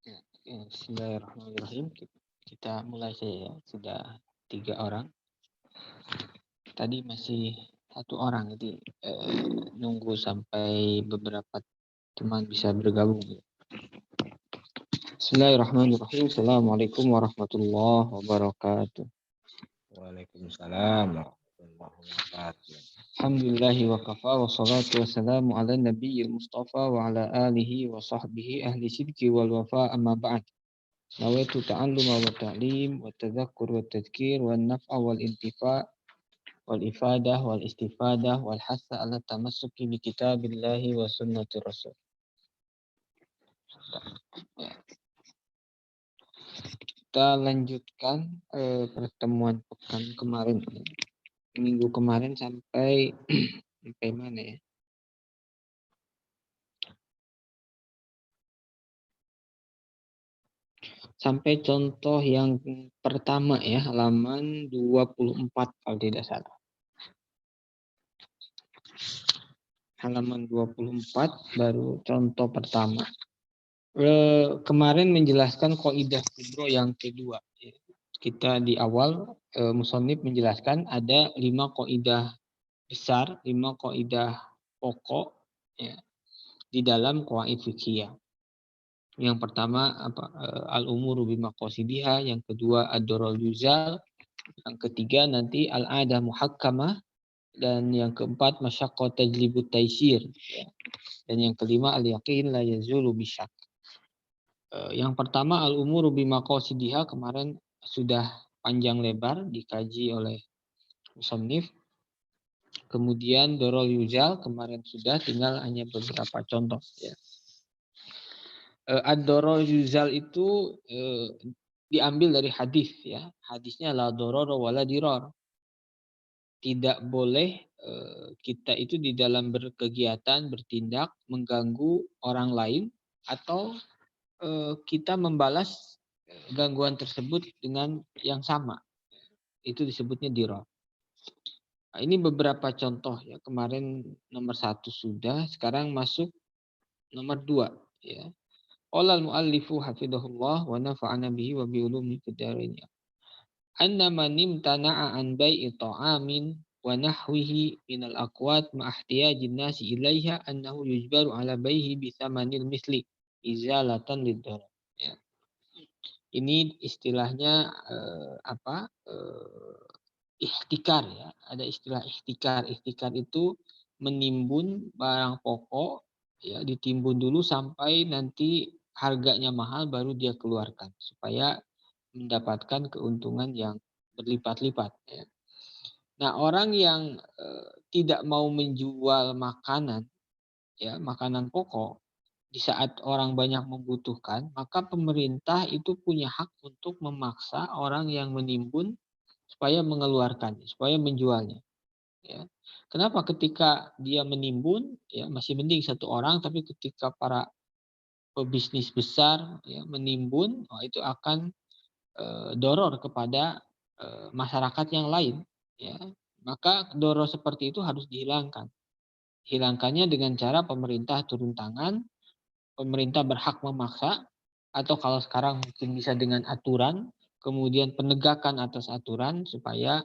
Bismillahirrahmanirrahim. Kita mulai saja ya. Sudah 3 orang. Tadi masih 1 orang. Jadi nunggu sampai beberapa teman bisa bergabung. Bismillahirrahmanirrahim. Assalamualaikum warahmatullahi wabarakatuh. Waalaikumsalam warahmatullahi wabarakatuh. Alhamdulillahi wa kafa wa salatu wassalamu ala nabiyil mustafa wa ala alihi wa sahbihi ahli sidqi wal wafa amma ba'd. Nawaitu ta'alluma wa ta'lim wa tadhakkur wa tadhkir wa naf'a wal intifa' wal ifadah wal istifadah wal hasa ala tamassuki bi kitabillahi wa sunnati rasul. Kita lanjutkan pertemuan pekan kemarin, minggu kemarin sampai sampai mana ya? Sampai contoh yang pertama ya, halaman 24 kalau tidak salah. Halaman 24 baru contoh pertama. Kemarin menjelaskan kaidah kubro yang kedua. Kita di awal musannif menjelaskan ada 5 kaidah besar, 5 kaidah pokok ya, di dalam qawaid fiqhiyah. Yang pertama al-umuru bimaqasidiha, yang kedua ad-darar yuzal, yang ketiga nanti al-adah muhakkamah, dan yang keempat masyaqqah tajlibut taisir, ya. Dan yang kelima al-yaqin la yazulu bisyak. Yang pertama al-umuru bimaqasidiha kemarin sudah panjang lebar dikaji oleh musannif. Kemudian darar yuzal kemarin sudah, tinggal hanya beberapa contoh ya. Ad-darar yuzal itu diambil dari hadis ya. Hadisnya la darar wala dirar. Tidak boleh kita itu di dalam berkegiatan, bertindak, mengganggu orang lain atau kita membalas gangguan tersebut dengan yang sama. Itu disebutnya dirar. Nah, ini beberapa contoh ya. Kemarin nomor 1 sudah, sekarang masuk nomor 2 ya. Qala al-muallifu hafidhahullah wa nafa'ana bihi wa bi ulumi fid dharain. Anna man imtana'a an bai'i ta'amin wa nahwihi min al-aqwat ma ihtiyajin nasi ilaiha annahu yujbaru ala baihi bi thamanil misli izalatan lid-darar. Ya. Ini istilahnya ihtikar ya. Ada istilah ihtikar. Ihtikar itu menimbun barang pokok ya, ditimbun dulu sampai nanti harganya mahal baru dia keluarkan supaya mendapatkan keuntungan yang berlipat-lipat ya. Nah, orang yang tidak mau menjual makanan ya, makanan pokok di saat orang banyak membutuhkan, maka pemerintah itu punya hak untuk memaksa orang yang menimbun supaya mengeluarkannya, supaya menjualnya ya. Kenapa? Ketika dia menimbun ya masih mending 1 orang, tapi ketika para pebisnis besar ya menimbun, itu akan doror kepada masyarakat yang lain ya. Maka doror seperti itu harus dihilangkan. Hilangkannya dengan cara pemerintah turun tangan, pemerintah berhak memaksa, atau kalau sekarang mungkin bisa dengan aturan, kemudian penegakan atas aturan supaya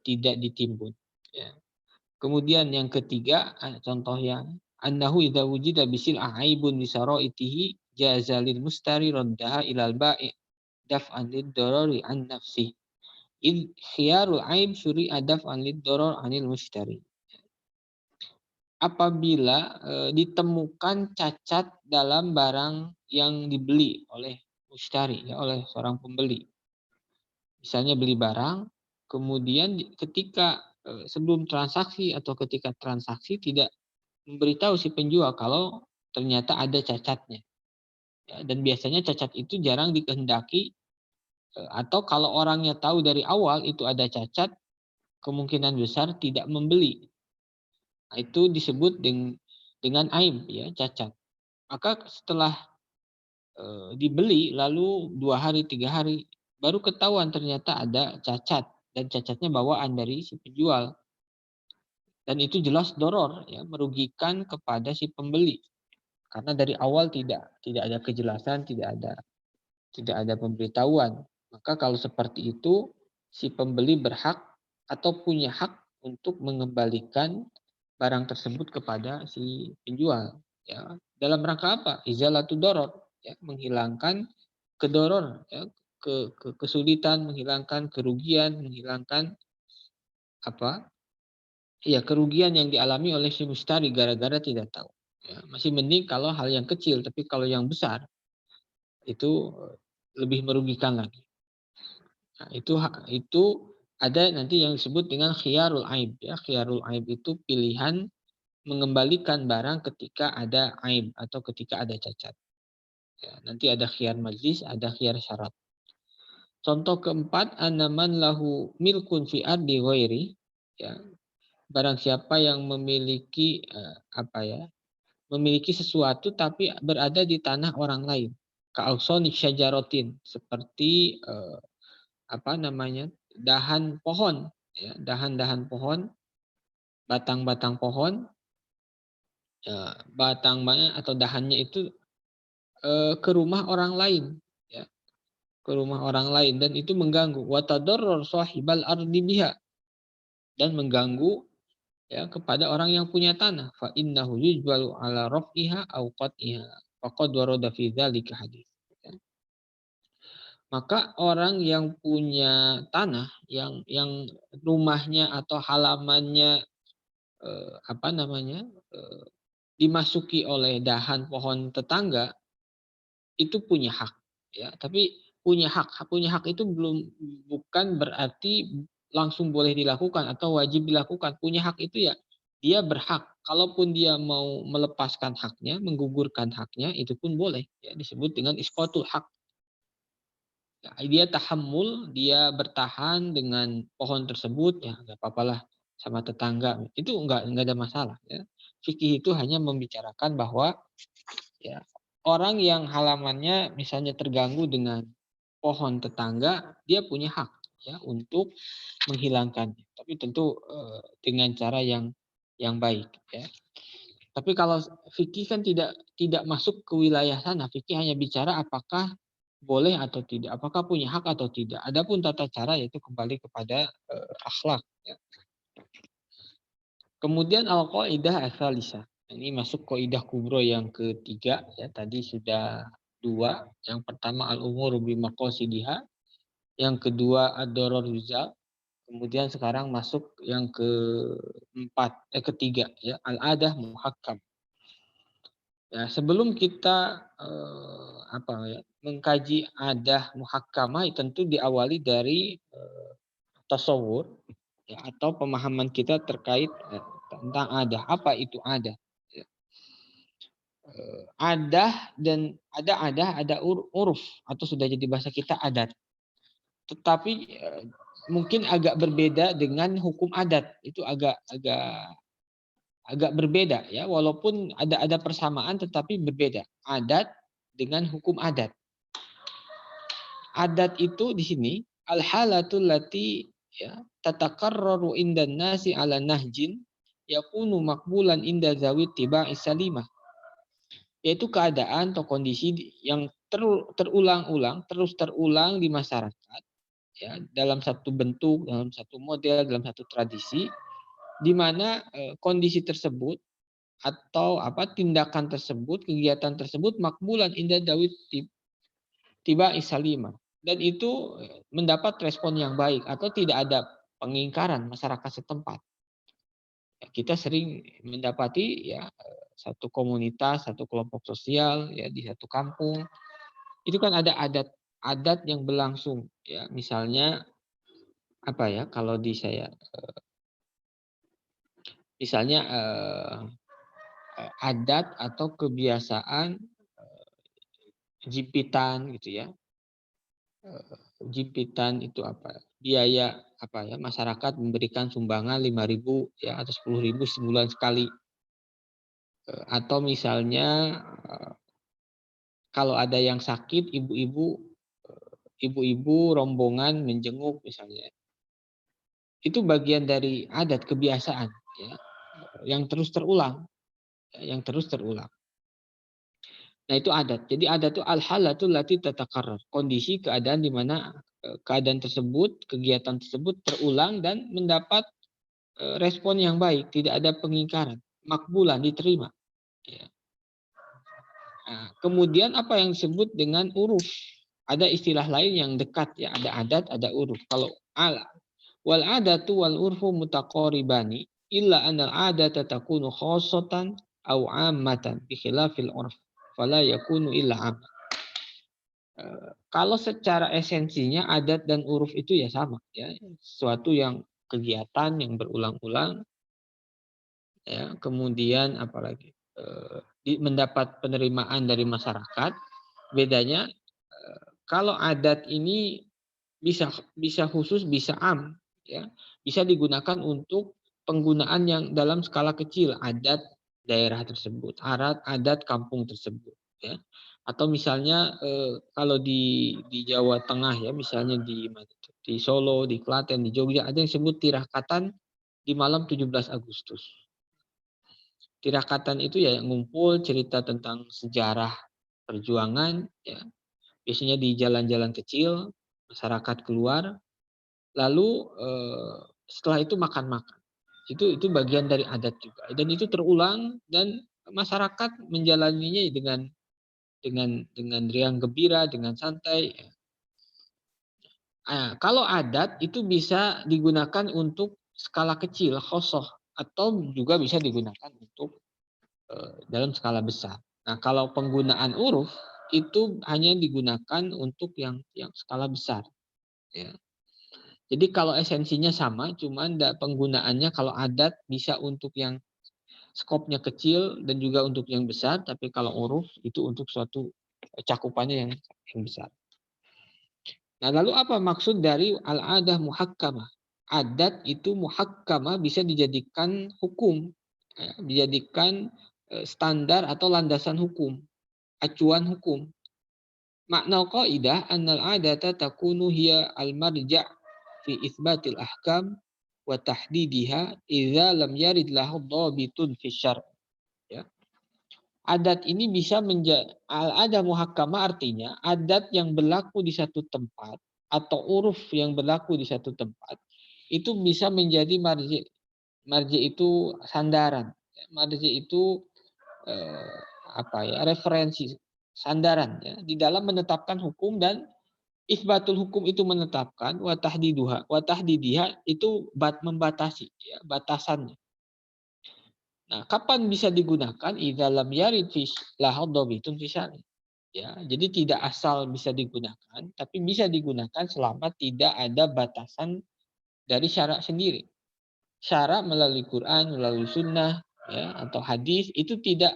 tidak ditimbun ya. Kemudian yang ketiga, contoh yang annahu idza wujida bisil aibun bisaraitihi jazalil mustari raddaha ilal ba'i daf'an lid-darari an nafsi. Id khiyarul aib syuri'a daf'an lid-darar anil mustari. Apabila ditemukan cacat dalam barang yang dibeli oleh mustari ya, oleh seorang pembeli. Misalnya beli barang, kemudian ketika sebelum transaksi atau ketika transaksi tidak memberitahu si penjual kalau ternyata ada cacatnya. Ya, dan biasanya cacat itu jarang dikehendaki, atau kalau orangnya tahu dari awal itu ada cacat, kemungkinan besar tidak membeli. Nah, itu disebut dengan aib ya, cacat. Maka setelah dibeli lalu 2 hari 3 hari baru ketahuan ternyata ada cacat, dan cacatnya bawaan dari si penjual. Dan itu jelas doror ya, merugikan kepada si pembeli. Karena dari awal tidak ada kejelasan, tidak ada pemberitahuan. Maka kalau seperti itu, si pembeli berhak atau punya hak untuk mengembalikan barang tersebut kepada si penjual. Ya. Dalam rangka apa? Izalatu doror, ya, menghilangkan kedoror, ya, kesulitan, menghilangkan kerugian, menghilangkan apa? Ya, kerugian yang dialami oleh si mustari gara-gara tidak tahu. Ya, masih mending kalau hal yang kecil, tapi kalau yang besar itu lebih merugikan lagi. Nah, itu ada nanti yang disebut dengan khiyarul aib, ya. Khiyarul aib itu pilihan mengembalikan barang ketika ada aib atau ketika ada cacat. Ya, nanti ada khiyar majlis, ada khiyar syarat. Contoh keempat, anaman lahu milkun fi ardi ghairi, ya. Barang siapa yang memiliki memiliki sesuatu tapi berada di tanah orang lain. Ka'ausoni syajaratin, seperti dahan pohon, ya, dahan-dahan pohon, batang-batang pohon, ya, batangnya atau dahannya itu ke rumah orang lain, ya, ke rumah orang lain dan itu mengganggu watadarrar sahibal ardi biha, dan mengganggu, ya, kepada orang yang punya tanah, fa innahu yujbalu ala raf'iha aw qat'iha faqad warada fi dzalika hadis. Ya. Maka orang yang punya tanah, yang rumahnya atau halamannya eh, dimasuki oleh dahan pohon tetangga, itu punya hak, ya. Tapi punya hak itu bukan berarti langsung boleh dilakukan atau wajib dilakukan. Punya hak itu ya dia berhak. Kalaupun dia mau melepaskan haknya, menggugurkan haknya, itu pun boleh. Ya, disebut dengan isqatul hak. Ya, dia tahammul, dia bertahan dengan pohon tersebut, ya nggak apa-apalah sama tetangga. Itu nggak ada masalah. Ya. Fikih itu hanya membicarakan bahwa, ya, orang yang halamannya misalnya terganggu dengan pohon tetangga, dia punya hak, ya, untuk menghilangkannya. Tapi tentu dengan cara yang baik, ya. Tapi kalau fikih kan tidak masuk ke wilayah sana. Fikih hanya bicara apakah boleh atau tidak, apakah punya hak atau tidak. Adapun tata cara yaitu kembali kepada akhlak, ya. Kemudian al-qaidah ats-tsalisah. Ini masuk kaidah kubro yang ketiga, ya. Tadi sudah dua. Yang pertama al-umuru bimaqasidiha, yang kedua ad-darar yuzal. Kemudian sekarang masuk yang ketiga, ya, al-adah muhakkam. Ya, sebelum kita mengkaji adah muhakkamah, tentu diawali dari tasawur, ya, atau pemahaman kita terkait tentang adah. Apa itu adah? Ya. Adah dan ada uruf atau sudah jadi bahasa kita adat. Tetapi mungkin agak berbeda dengan hukum adat. Itu agak berbeda, ya, walaupun ada persamaan tetapi berbeda. Adat dengan hukum adat. Adat itu di sini al-halatul lati, ya, tatakarraru indan nasi ala nahjin yakunu makbulan inda zawit tiba'i salimah. Yaitu keadaan atau kondisi yang terulang-ulang, terus terulang di masyarakat, ya, dalam satu bentuk, dalam satu model, dalam satu tradisi, di mana kondisi tersebut atau tindakan tersebut, kegiatan tersebut makbulan inda dawit tiba isalima, dan itu mendapat respon yang baik atau tidak ada pengingkaran masyarakat setempat. Ya, kita sering mendapati, ya, satu komunitas, satu kelompok sosial, ya, di satu kampung itu kan ada adat yang berlangsung, ya, misalnya kalau di saya misalnya adat atau kebiasaan jimpitan gitu, ya. Jimpitan itu biaya masyarakat memberikan sumbangan 5.000, ya, atau 10.000 sebulan sekali. Atau misalnya kalau ada yang sakit, ibu-ibu rombongan menjenguk misalnya. Itu bagian dari adat kebiasaan, ya, yang terus terulang, ya, yang terus terulang. Nah, itu adat. Jadi adat itu al-halatul lati tatakarrar. Kondisi keadaan di mana keadaan tersebut, kegiatan tersebut terulang dan mendapat respon yang baik, tidak ada pengingkaran, makbulan, diterima. Ya. Nah, kemudian apa yang disebut dengan uruf? Ada istilah lain yang dekat ya, ada adat, ada uruf. Kalau wal adatu wal urfu mutaqaribani illa anal adata takunu khassatan aw ammatan bi khilafil urf fala yakunu illa am. Kalau secara esensinya adat dan uruf itu ya sama ya, sesuatu yang kegiatan yang berulang-ulang ya, kemudian apalagi mendapat penerimaan dari masyarakat. Bedanya kalau adat ini bisa bisa khusus, bisa am, ya, bisa digunakan untuk penggunaan yang dalam skala kecil, adat daerah tersebut, adat kampung tersebut, ya. Atau misalnya kalau di Jawa Tengah ya, misalnya di Solo, di Klaten, di Jogja ada yang disebut tirakatan di malam 17 Agustus. Tirakatan itu ya ngumpul cerita tentang sejarah perjuangan, ya. Biasanya di jalan-jalan kecil, masyarakat keluar, lalu setelah itu makan-makan. Itu bagian dari adat juga. Dan itu terulang dan masyarakat menjalaninya dengan riang gembira, dengan santai. Nah, kalau adat itu bisa digunakan untuk skala kecil, khosoh, atau juga bisa digunakan untuk dalam skala besar. Nah, kalau penggunaan uruf itu hanya digunakan untuk yang skala besar. Ya. Jadi kalau esensinya sama, cuman penggunaannya kalau adat bisa untuk yang skopnya kecil dan juga untuk yang besar, tapi kalau uruf itu untuk suatu cakupannya yang besar. Nah, lalu apa maksud dari al-adah muhakkamah? Adat itu muhakkamah bisa dijadikan hukum, ya, dijadikan standar atau landasan hukum, acuan hukum. Makna qaidah annal adata takunu hiya al-marja' fi itsbatil ahkam wa tahdidiha idza lam yarid lahu dhabitun fi syar'. Ya. Adat ini bisa menjadi al-adah muhakkamah, artinya adat yang berlaku di satu tempat atau uruf yang berlaku di satu tempat itu bisa menjadi marji. Marji itu sandaran. Marji itu eh, referensi, sandaran ya di dalam menetapkan hukum, dan isbatul hukum itu menetapkan, wa tahdidiha itu membatasi ya, batasannya. Nah, kapan bisa digunakan? Idza lam yarid fi lahadhabitun fi syar'i. Ya, jadi tidak asal bisa digunakan, tapi bisa digunakan selama tidak ada batasan dari syarak sendiri. Syarak melalui Quran, melalui sunnah, ya, atau hadis itu tidak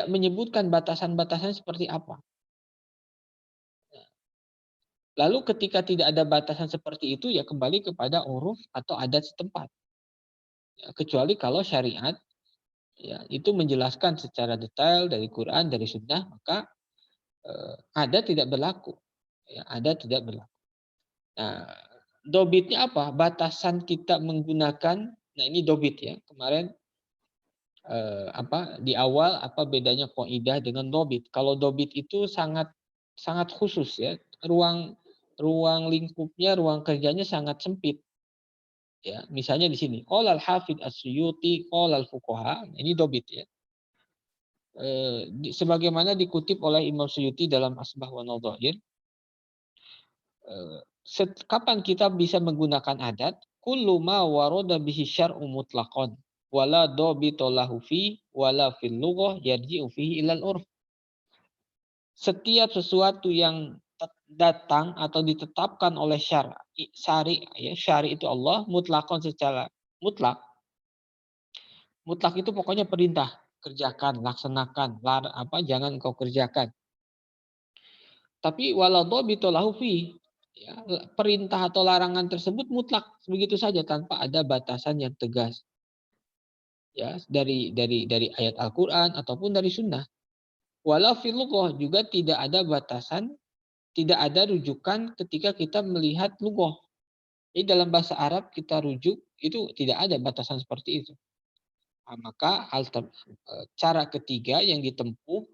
menyebutkan batasan-batasan seperti apa. Lalu ketika tidak ada batasan seperti itu, ya kembali kepada uruf atau adat setempat. Ya, kecuali kalau syariat ya itu menjelaskan secara detail dari Quran, dari sunnah, maka adat tidak berlaku. Ya, adat tidak berlaku. Nah, dobitnya apa? Batasan kita menggunakan, nah ini dobit ya. Kemarin di awal apa bedanya kaidah dengan dobit? Kalau dobit itu sangat sangat khusus ya. Ruang ruang lingkupnya, ruang kerjanya sangat sempit. Ya, misalnya di sini, qala al-hafidz as-suyuti, qala al-fuqaha, ini dobit ya. Sebagaimana dikutip oleh Imam Suyuti dalam Asbah wa Nadhair, kapan kita bisa menggunakan adat? Kullu ma warada bihi syar'u mutlaqan wala dhabita lahu fi wala fil lughah yarji'u fihi ilal urf. Setiap sesuatu yang datang atau ditetapkan oleh syari ya, syari itu Allah mutlakon secara mutlak. Mutlak itu pokoknya perintah, kerjakan, laksanakan, jangan engkau kerjakan. Tapi walau dhabitu lahu fi, ya, perintah atau larangan tersebut mutlak begitu saja tanpa ada batasan yang tegas. Ya, dari ayat Al-Qur'an ataupun dari sunnah. Walau fil lughah juga tidak ada batasan, tidak ada rujukan ketika kita melihat lughah. Jadi dalam bahasa Arab kita rujuk itu tidak ada batasan seperti itu. Nah, maka cara ketiga yang ditempuh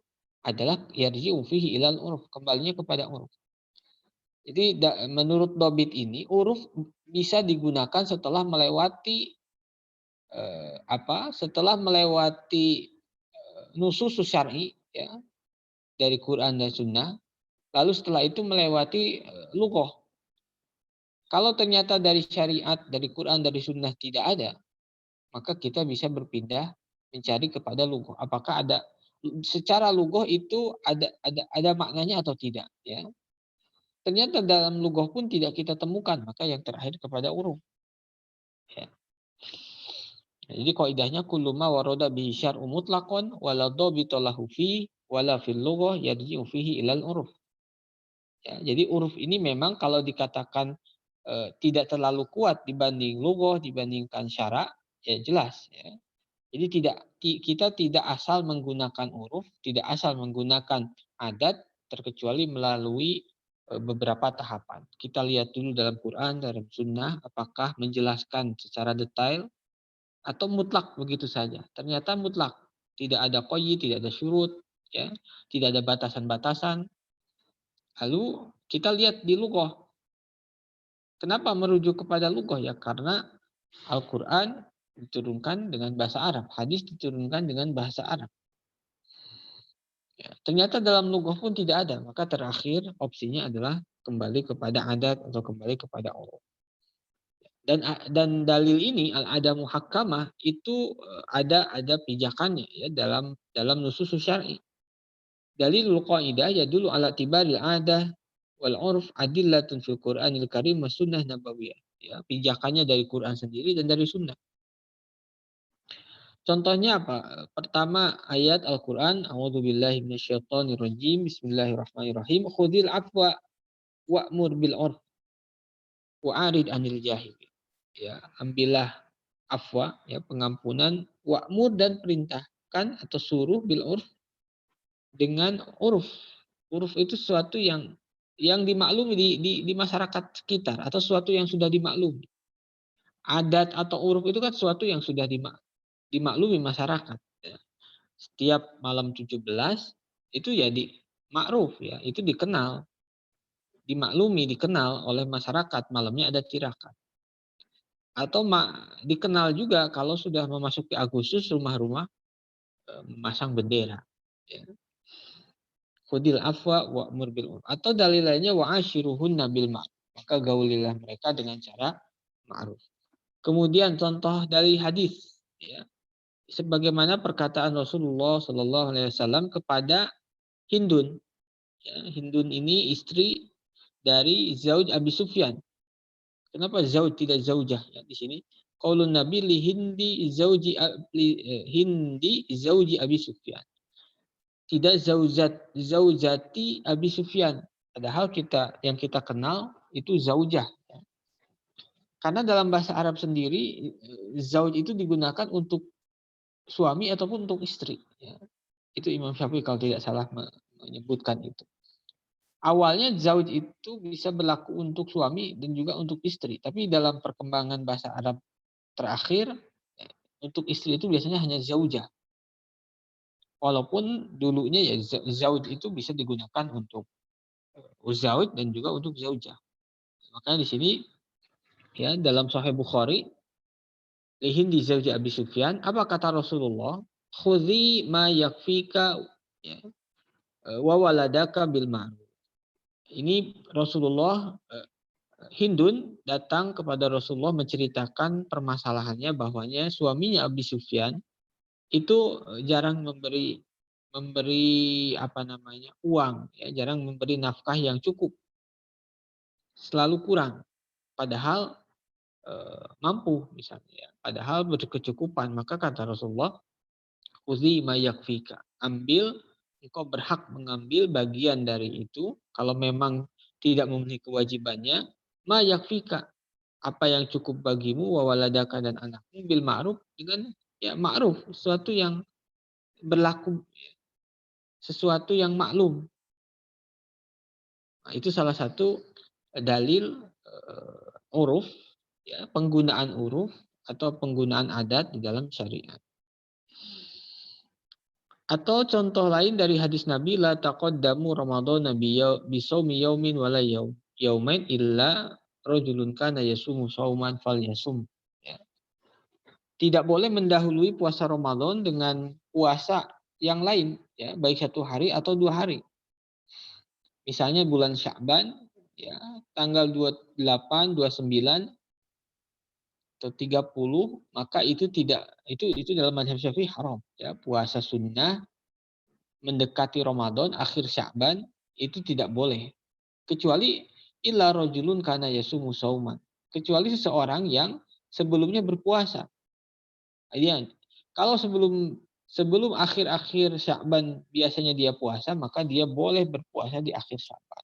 adalah yarji'u fihi ilal uruf, kembalinya kepada uruf. Jadi menurut dobit ini uruf bisa digunakan setelah melewati setelah melewati nusus syar'i ya dari Quran dan Sunnah, lalu setelah itu melewati lughah. Kalau ternyata dari syariat, dari Quran, dari Sunnah tidak ada, maka kita bisa berpindah mencari kepada lughah. Apakah ada secara lughah itu ada maknanya atau tidak? Ya, ternyata dalam lughah pun tidak kita temukan, maka yang terakhir kepada uruf. Ya. Jadi kaidahnya kullu ma warada bihi syar'u mutlaqan wala dhabita lahu fi wala fil lughah yarji'u fihi ilal uruf. Ya, jadi uruf ini memang kalau dikatakan tidak terlalu kuat dibanding lughah, dibandingkan syara, ya jelas ya. Jadi kita tidak asal menggunakan uruf, tidak asal menggunakan adat terkecuali melalui beberapa tahapan. Kita lihat dulu dalam Quran, dalam Sunnah, apakah menjelaskan secara detail atau mutlak begitu saja. Ternyata mutlak, tidak ada qayyid, tidak ada syurut, ya, tidak ada batasan-batasan. Lalu kita lihat di lughah. Kenapa merujuk kepada lughah? Ya karena Al-Quran diturunkan dengan bahasa Arab, hadis diturunkan dengan bahasa Arab. Ya, ternyata dalam lughah pun tidak ada, maka terakhir opsinya adalah kembali kepada adat atau kembali kepada uruf. Dan dalil ini al-ada muhakkamah itu ada pijakannya ya dalam nusus syar'i. Dalilul qaidah yadullu ala tibaril adah wal urf adillatun fil Qur'anil Karim was sunnah nabawiyah. Ya, pijakannya dari Quran sendiri dan dari sunnah. Contohnya apa? Pertama ayat Al-Qur'an, a'udzubillahi minasyaitonirrajim, bismillahirrahmanirrahim, khudhil afwa wa'mur bil urf wa'arid 'anil jahilin. Ya, ambillah afwa ya pengampunan, wa'mur dan perintahkan atau suruh bil urf dengan uruf. Uruf itu sesuatu yang dimaklumi di masyarakat sekitar atau sesuatu yang sudah dimaklumi. Adat atau uruf itu kan sesuatu yang sudah dimaklumi masyarakat. Ya. Setiap malam 17 itu ya di ma'ruf ya, itu dikenal, dimaklumi, dikenal oleh masyarakat malamnya ada tirakat. Atau dikenal juga kalau sudah memasuki Agustus rumah-rumah memasang bendera. Ya. Khudil afwa wa'mur bil urf. Atau dalil lainnya wa'ashiruhunna bil ma'ruf. Maka gaulilah mereka dengan cara ma'ruf. Kemudian contoh dari hadis ya. Sebagaimana perkataan Rasulullah Shallallahu alaihi wasallam kepada Hindun. Ya, Hindun ini istri dari Zauj Abi Sufyan. Kenapa Zauj tidak Zaujah ya di sini? Qaulun Nabi li Hindi Zauji Abi Sufyan. Tidak zaujati Abi Sufyan. Padahal yang kita kenal itu zaujah. Karena dalam bahasa Arab sendiri zauj itu digunakan untuk suami ataupun untuk istri. Ya. Itu Imam Syafi'i kalau tidak salah menyebutkan itu. Awalnya zauj itu bisa berlaku untuk suami dan juga untuk istri. Tapi dalam perkembangan bahasa Arab terakhir, untuk istri itu biasanya hanya zaujah. Walaupun dulunya ya zauj itu bisa digunakan untuk zauj dan juga untuk zaujah. Makanya di sini ya dalam Sahih Bukhari lihin di zauji Abi Sufyan, apa kata Rasulullah? Khudhi ma yakfika ya, wa waladaka bil ma'ruf. Ini Rasulullah Hindun datang kepada Rasulullah menceritakan permasalahannya bahwanya suaminya Abi Sufyan itu jarang memberi uang ya, jarang memberi nafkah yang cukup, selalu kurang, padahal mampu misalnya ya. Padahal berkecukupan, maka kata Rasulullah uzi mayakfika, ambil, engkau berhak mengambil bagian dari itu kalau memang tidak memenuhi kewajibannya, mayakfika, apa yang cukup bagimu wawaladaka dan anakmu bil ma'ruf, dengan ya ma'ruf, sesuatu yang berlaku, sesuatu yang maklum. Nah, itu salah satu dalil uruf ya, penggunaan uruf atau penggunaan adat di dalam syariat. Atau contoh lain dari hadis Nabi, la taqaddamu ramadhana bisawmi yaumin wala yaumain illa rajulun kana yasumu sauman falyasum. Ya. Tidak boleh mendahului puasa Ramadan dengan puasa yang lain, ya, baik 1 hari atau 2 hari. Misalnya bulan Sya'ban, ya, tanggal 28, 29 atau 30, maka itu tidak, itu dalam mazhab Syafi'i haram, ya. Puasa sunnah mendekati Ramadan akhir Sya'ban itu tidak boleh, kecuali illa rajulun kana yasumu sauman, kecuali seseorang yang sebelumnya berpuasa. Iya, kalau sebelum akhir-akhir Sya'ban biasanya dia puasa, maka dia boleh berpuasa di akhir Sya'ban.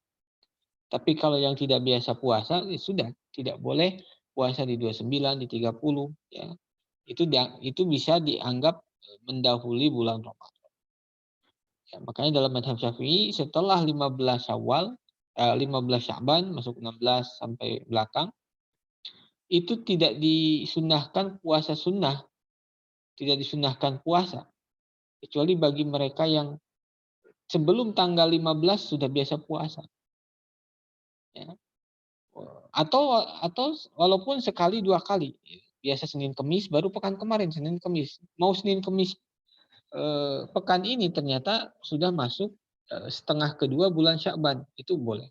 Tapi kalau yang tidak biasa puasa, ya sudah tidak boleh puasa di 29, di 30, ya. Itu bisa dianggap mendahului bulan Ramadan. Ya, makanya dalam mazhab Syafi'i setelah 15 Syawal, 15 Sya'ban masuk 16 sampai belakang, itu tidak disunahkan puasa sunnah, tidak disunahkan puasa kecuali bagi mereka yang sebelum tanggal 15 sudah biasa puasa. Ya. Atau walaupun sekali 2 kali, biasa Senin Kemis, baru pekan kemarin Senin Kemis, mau Senin Kemis pekan ini ternyata sudah masuk setengah kedua bulan Sya'ban, itu boleh.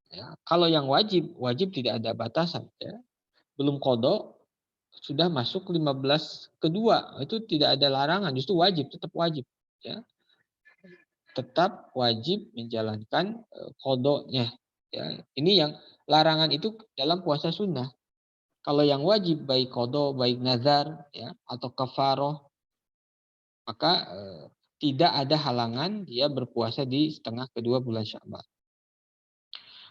Ya, kalau yang wajib tidak ada batasan, ya. Belum qada sudah masuk 15 kedua, itu tidak ada larangan, justru wajib, tetap wajib, ya. Tetap wajib menjalankan qadanya, ya. Ini yang larangan itu dalam puasa sunnah. Kalau yang wajib baik qada, baik nazar, ya, atau kafaroh, maka tidak ada halangan dia berpuasa di setengah kedua bulan Sya'ban.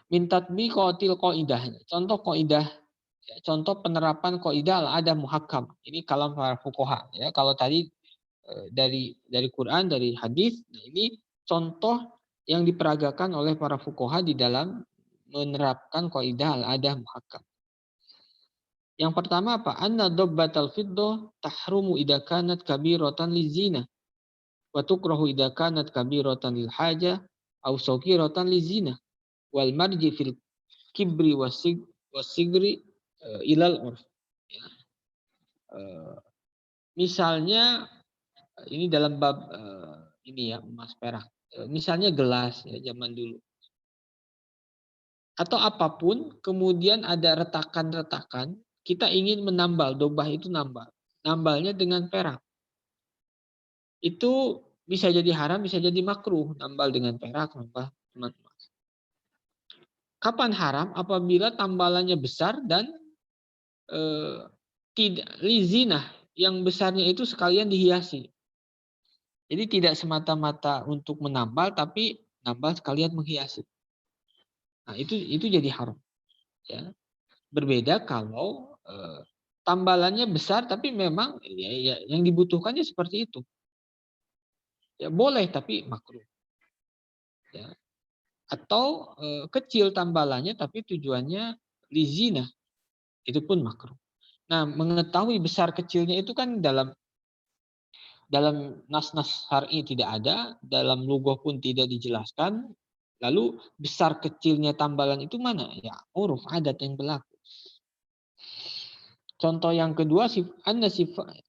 Min tatbiqatil qaidah. Contoh qaidah, ya, contoh penerapan qaidah al-'adah muhakkam. Ini kalam para fuqaha, ya. Kalau tadi dari Quran, dari hadis, nah ini contoh yang diperagakan oleh para fuqaha di dalam menerapkan qaidah al-'adah muhakkam. Yang pertama apa? Anna dabbatal fiddah tahrumu idza kanat kabiratan lizina wa tukrahu idza kanat kabiratan lil haja aw saghiratan lizina wal marji fil kibri wasigri ilal urf. Ya. Misalnya ini dalam bab ini ya, emas perak. Misalnya gelas, ya, zaman dulu. Atau apapun, kemudian ada retakan-retakan, kita ingin menambal, dobah itu nambal. Nambalnya dengan perak. Itu bisa jadi haram, bisa jadi makruh. Nambal dengan perak, nambal dengan emas. Kapan haram? Apabila tambalannya besar dan tidak lizinah, yang besarnya itu sekalian dihiasi. Jadi tidak semata-mata untuk menambal, tapi nambal sekalian menghiasi. Nah, itu jadi haram, ya. Berbeda kalau tambalannya besar tapi memang ya, yang dibutuhkannya seperti itu. Ya boleh tapi makruh. Ya. Atau kecil tambalannya tapi tujuannya lizina, itu pun makruh. Nah, mengetahui besar kecilnya itu kan dalam nas-nas syar'i tidak ada, dalam lughah pun tidak dijelaskan. Lalu besar kecilnya tambalan itu mana? Ya, uruf adat yang berlaku. Contoh yang kedua, anna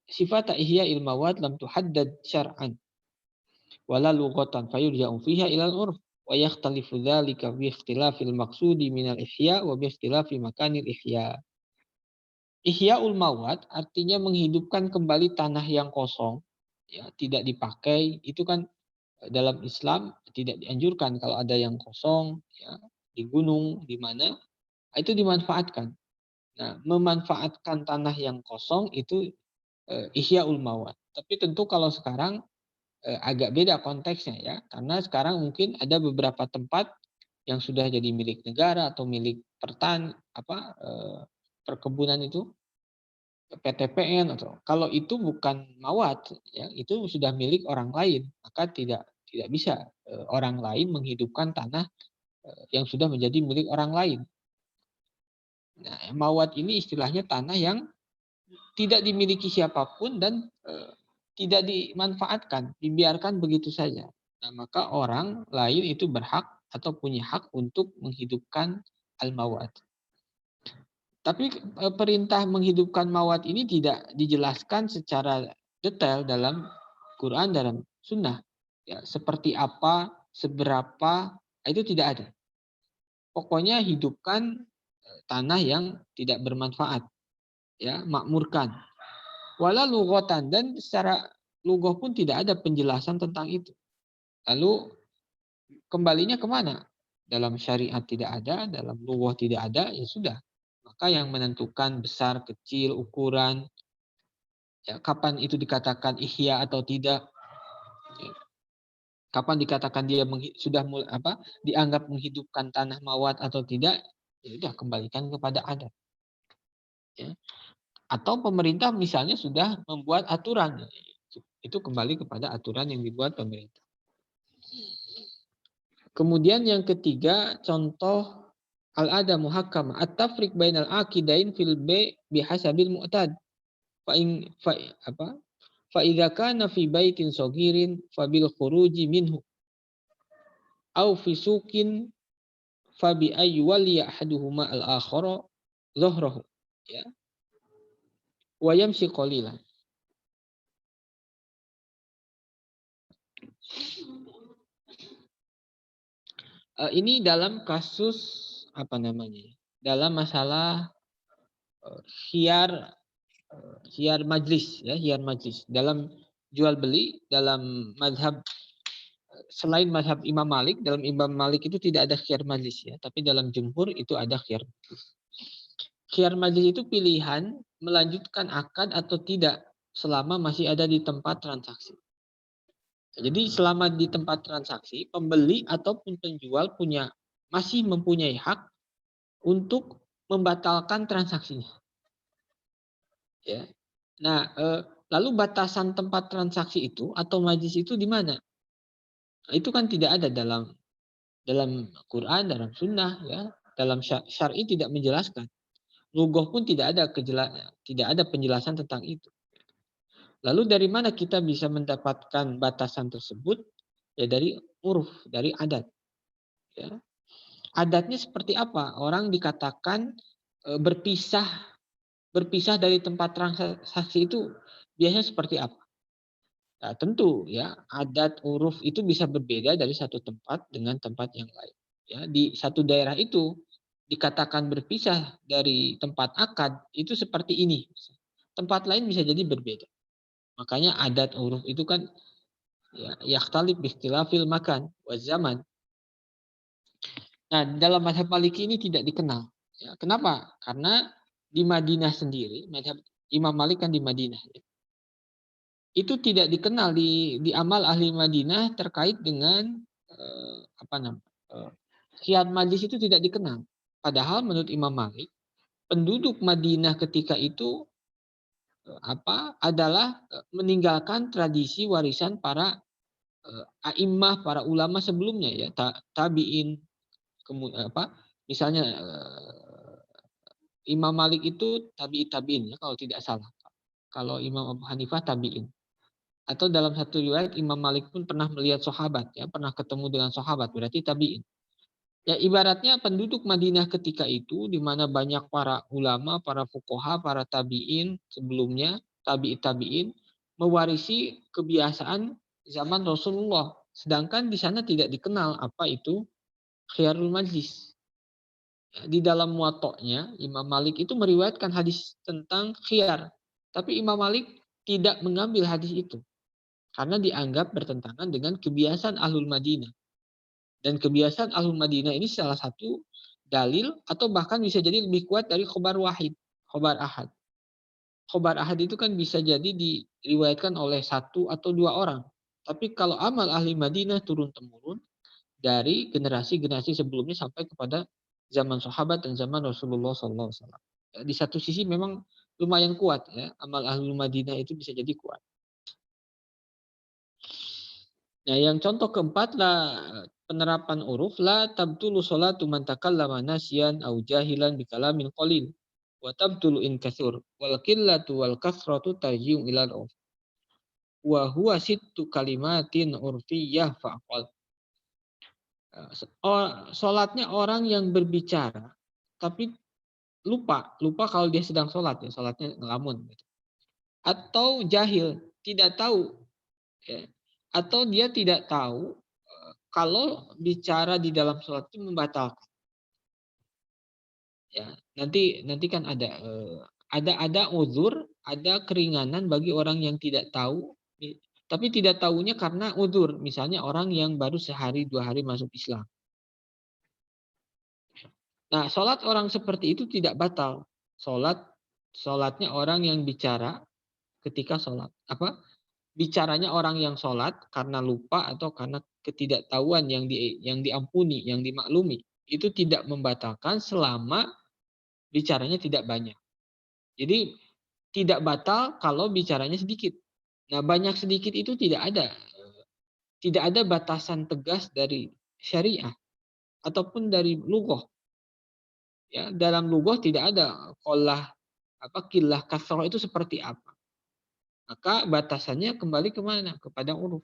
sifat ihya ilmawat lam tuhaddad syar'an wala lughatan fayurja'u fiha ila al-urf wa yakhtalifu dzalika bi ikhtilafil maqsudi min al-ihya wa bi ikhtilafi makanil ihya. Ihya'ul mawat artinya menghidupkan kembali tanah yang kosong, ya, tidak dipakai. Itu kan dalam Islam tidak dianjurkan kalau ada yang kosong, ya, di gunung, di mana, itu dimanfaatkan. Nah, memanfaatkan tanah yang kosong itu ihya'ul mawat. Tapi tentu kalau sekarang agak beda konteksnya, ya, karena sekarang mungkin ada beberapa tempat yang sudah jadi milik negara atau milik perkebunan itu, PTPN, atau kalau itu bukan mawat, ya, itu sudah milik orang lain, maka tidak bisa orang lain menghidupkan tanah yang sudah menjadi milik orang lain. Nah, mawat ini istilahnya tanah yang tidak dimiliki siapapun dan tidak dimanfaatkan, dibiarkan begitu saja. Nah, maka orang lain itu berhak atau punya hak untuk menghidupkan al-mawat. Tapi perintah menghidupkan mawat ini tidak dijelaskan secara detail dalam Quran, dalam Sunnah. Ya, seperti apa, seberapa, itu tidak ada. Pokoknya hidupkan tanah yang tidak bermanfaat, ya, makmurkan. Wala lughatan, dan secara lughah pun tidak ada penjelasan tentang itu. Lalu kembalinya kemana? Dalam syariat tidak ada, dalam lughah tidak ada, ya sudah. Maka yang menentukan besar, kecil, ukuran, ya, kapan itu dikatakan ihya atau tidak, ya, kapan dikatakan dia sudah dianggap menghidupkan tanah mawat atau tidak, ya sudah kembalikan kepada adat. Ya. Atau pemerintah misalnya sudah membuat aturan, itu kembali kepada aturan yang dibuat pemerintah. Kemudian yang ketiga, contoh al-ada muhakkama at-tafriq bainal aqidain fil bihasabil mu'tad. Fa idza kana fi baitin sagirin fabil khuruji minhu au fi suqin fa bi ay wali ahaduhuma al-akhara dhahrahu, ya, wa yamshi qalilan. Ini dalam kasus apa namanya? Dalam masalah khiyar majlis, ya, khiyar majlis. Dalam jual beli, dalam mazhab selain mazhab Imam Malik, dalam Imam Malik itu tidak ada khiyar majlis, ya, tapi dalam jumhur itu ada khiyar majlis. Khiyar majlis itu pilihan melanjutkan akad atau tidak selama masih ada di tempat transaksi. Jadi selama di tempat transaksi, pembeli ataupun penjual masih mempunyai hak untuk membatalkan transaksinya. Ya. Nah, lalu batasan tempat transaksi itu atau majlis itu di mana? Itu kan tidak ada dalam Quran, dalam Sunnah, ya, dalam syar'i tidak menjelaskan. Lughah pun tidak ada penjelasan tentang itu. Lalu dari mana kita bisa mendapatkan batasan tersebut? Ya dari uruf, dari adat. Ya. Adatnya seperti apa? Orang dikatakan berpisah dari tempat transaksi itu biasanya seperti apa? Nah, tentu, ya, adat uruf itu bisa berbeda dari satu tempat dengan tempat yang lain. Ya, di satu daerah itu dikatakan berpisah dari tempat akad itu seperti ini. Tempat lain bisa jadi berbeda. Makanya adat uruf itu kan, ya, yakhtalif biikhtilafil makan wa zaman. Nah, dalam mazhab Maliki ini tidak dikenal. Ya, kenapa? Karena di Madinah sendiri, mazhab Imam Malik kan di Madinah. Ya. Itu tidak dikenal di amal ahli Madinah terkait dengan khiyar majlis itu tidak dikenal. Padahal menurut Imam Malik, penduduk Madinah ketika itu adalah meninggalkan tradisi warisan para a'immah, para ulama sebelumnya, ya, tabi'in, kemudian misalnya Imam Malik itu tabi'in, ya, kalau tidak salah. Kalau Imam Abu Hanifah tabi'in. Atau dalam satu riwayat Imam Malik pun pernah melihat sahabat, ya, pernah ketemu dengan sahabat, berarti tabi'in. Ya, ibaratnya penduduk Madinah ketika itu di mana banyak para ulama, para fuqaha, para tabi'in sebelumnya, tabi'in mewarisi kebiasaan zaman Rasulullah. Sedangkan di sana tidak dikenal apa itu khiyarul majlis. Di dalam muwatta'nya Imam Malik itu meriwayatkan hadis tentang khiyar, tapi Imam Malik tidak mengambil hadis itu karena dianggap bertentangan dengan kebiasaan Ahlul Madinah. Dan kebiasaan Ahlul Madinah ini salah satu dalil atau bahkan bisa jadi lebih kuat dari khobar wahid, khobar ahad. Khobar ahad itu kan bisa jadi diriwayatkan oleh satu atau dua orang. Tapi kalau amal ahli Madinah turun-temurun dari generasi-generasi sebelumnya sampai kepada zaman sahabat dan zaman Rasulullah SAW. Di satu sisi memang lumayan kuat, ya, amal ahli Madinah itu bisa jadi kuat. Nah, yang contoh keempat lah penerapan uruf la tabtulu sholatu man takallama nasyan au jahilan bi kalamin qalil wa tabtulu in katsur wal qillatu wal kasratu tarji'u ila urf wa huwa sittu kalimatin urfiyah faqal. Salatnya orang yang berbicara tapi lupa kalau dia sedang salat ya, salatnya ngelamun gitu. Atau jahil, tidak tahu ya. Atau dia tidak tahu kalau bicara di dalam salat itu membatalkan. Ya, nanti kan ada uzur, ada keringanan bagi orang yang tidak tahu, tapi tidak tahunya karena uzur. Misalnya orang yang baru sehari 2 hari masuk Islam. Nah, sholat orang seperti itu tidak batal. Sholatnya orang yang bicara ketika sholat. Bicaranya orang yang sholat karena lupa atau karena ketidaktahuan yang diampuni, yang dimaklumi. Itu tidak membatalkan selama bicaranya tidak banyak. Jadi tidak batal kalau bicaranya sedikit. Nah, banyak sedikit itu tidak ada batasan tegas dari syariah ataupun dari lughah. Ya, dalam lughah tidak ada qollah qillah kasrah itu seperti apa. Maka batasannya kembali kemana? Kepada uruf.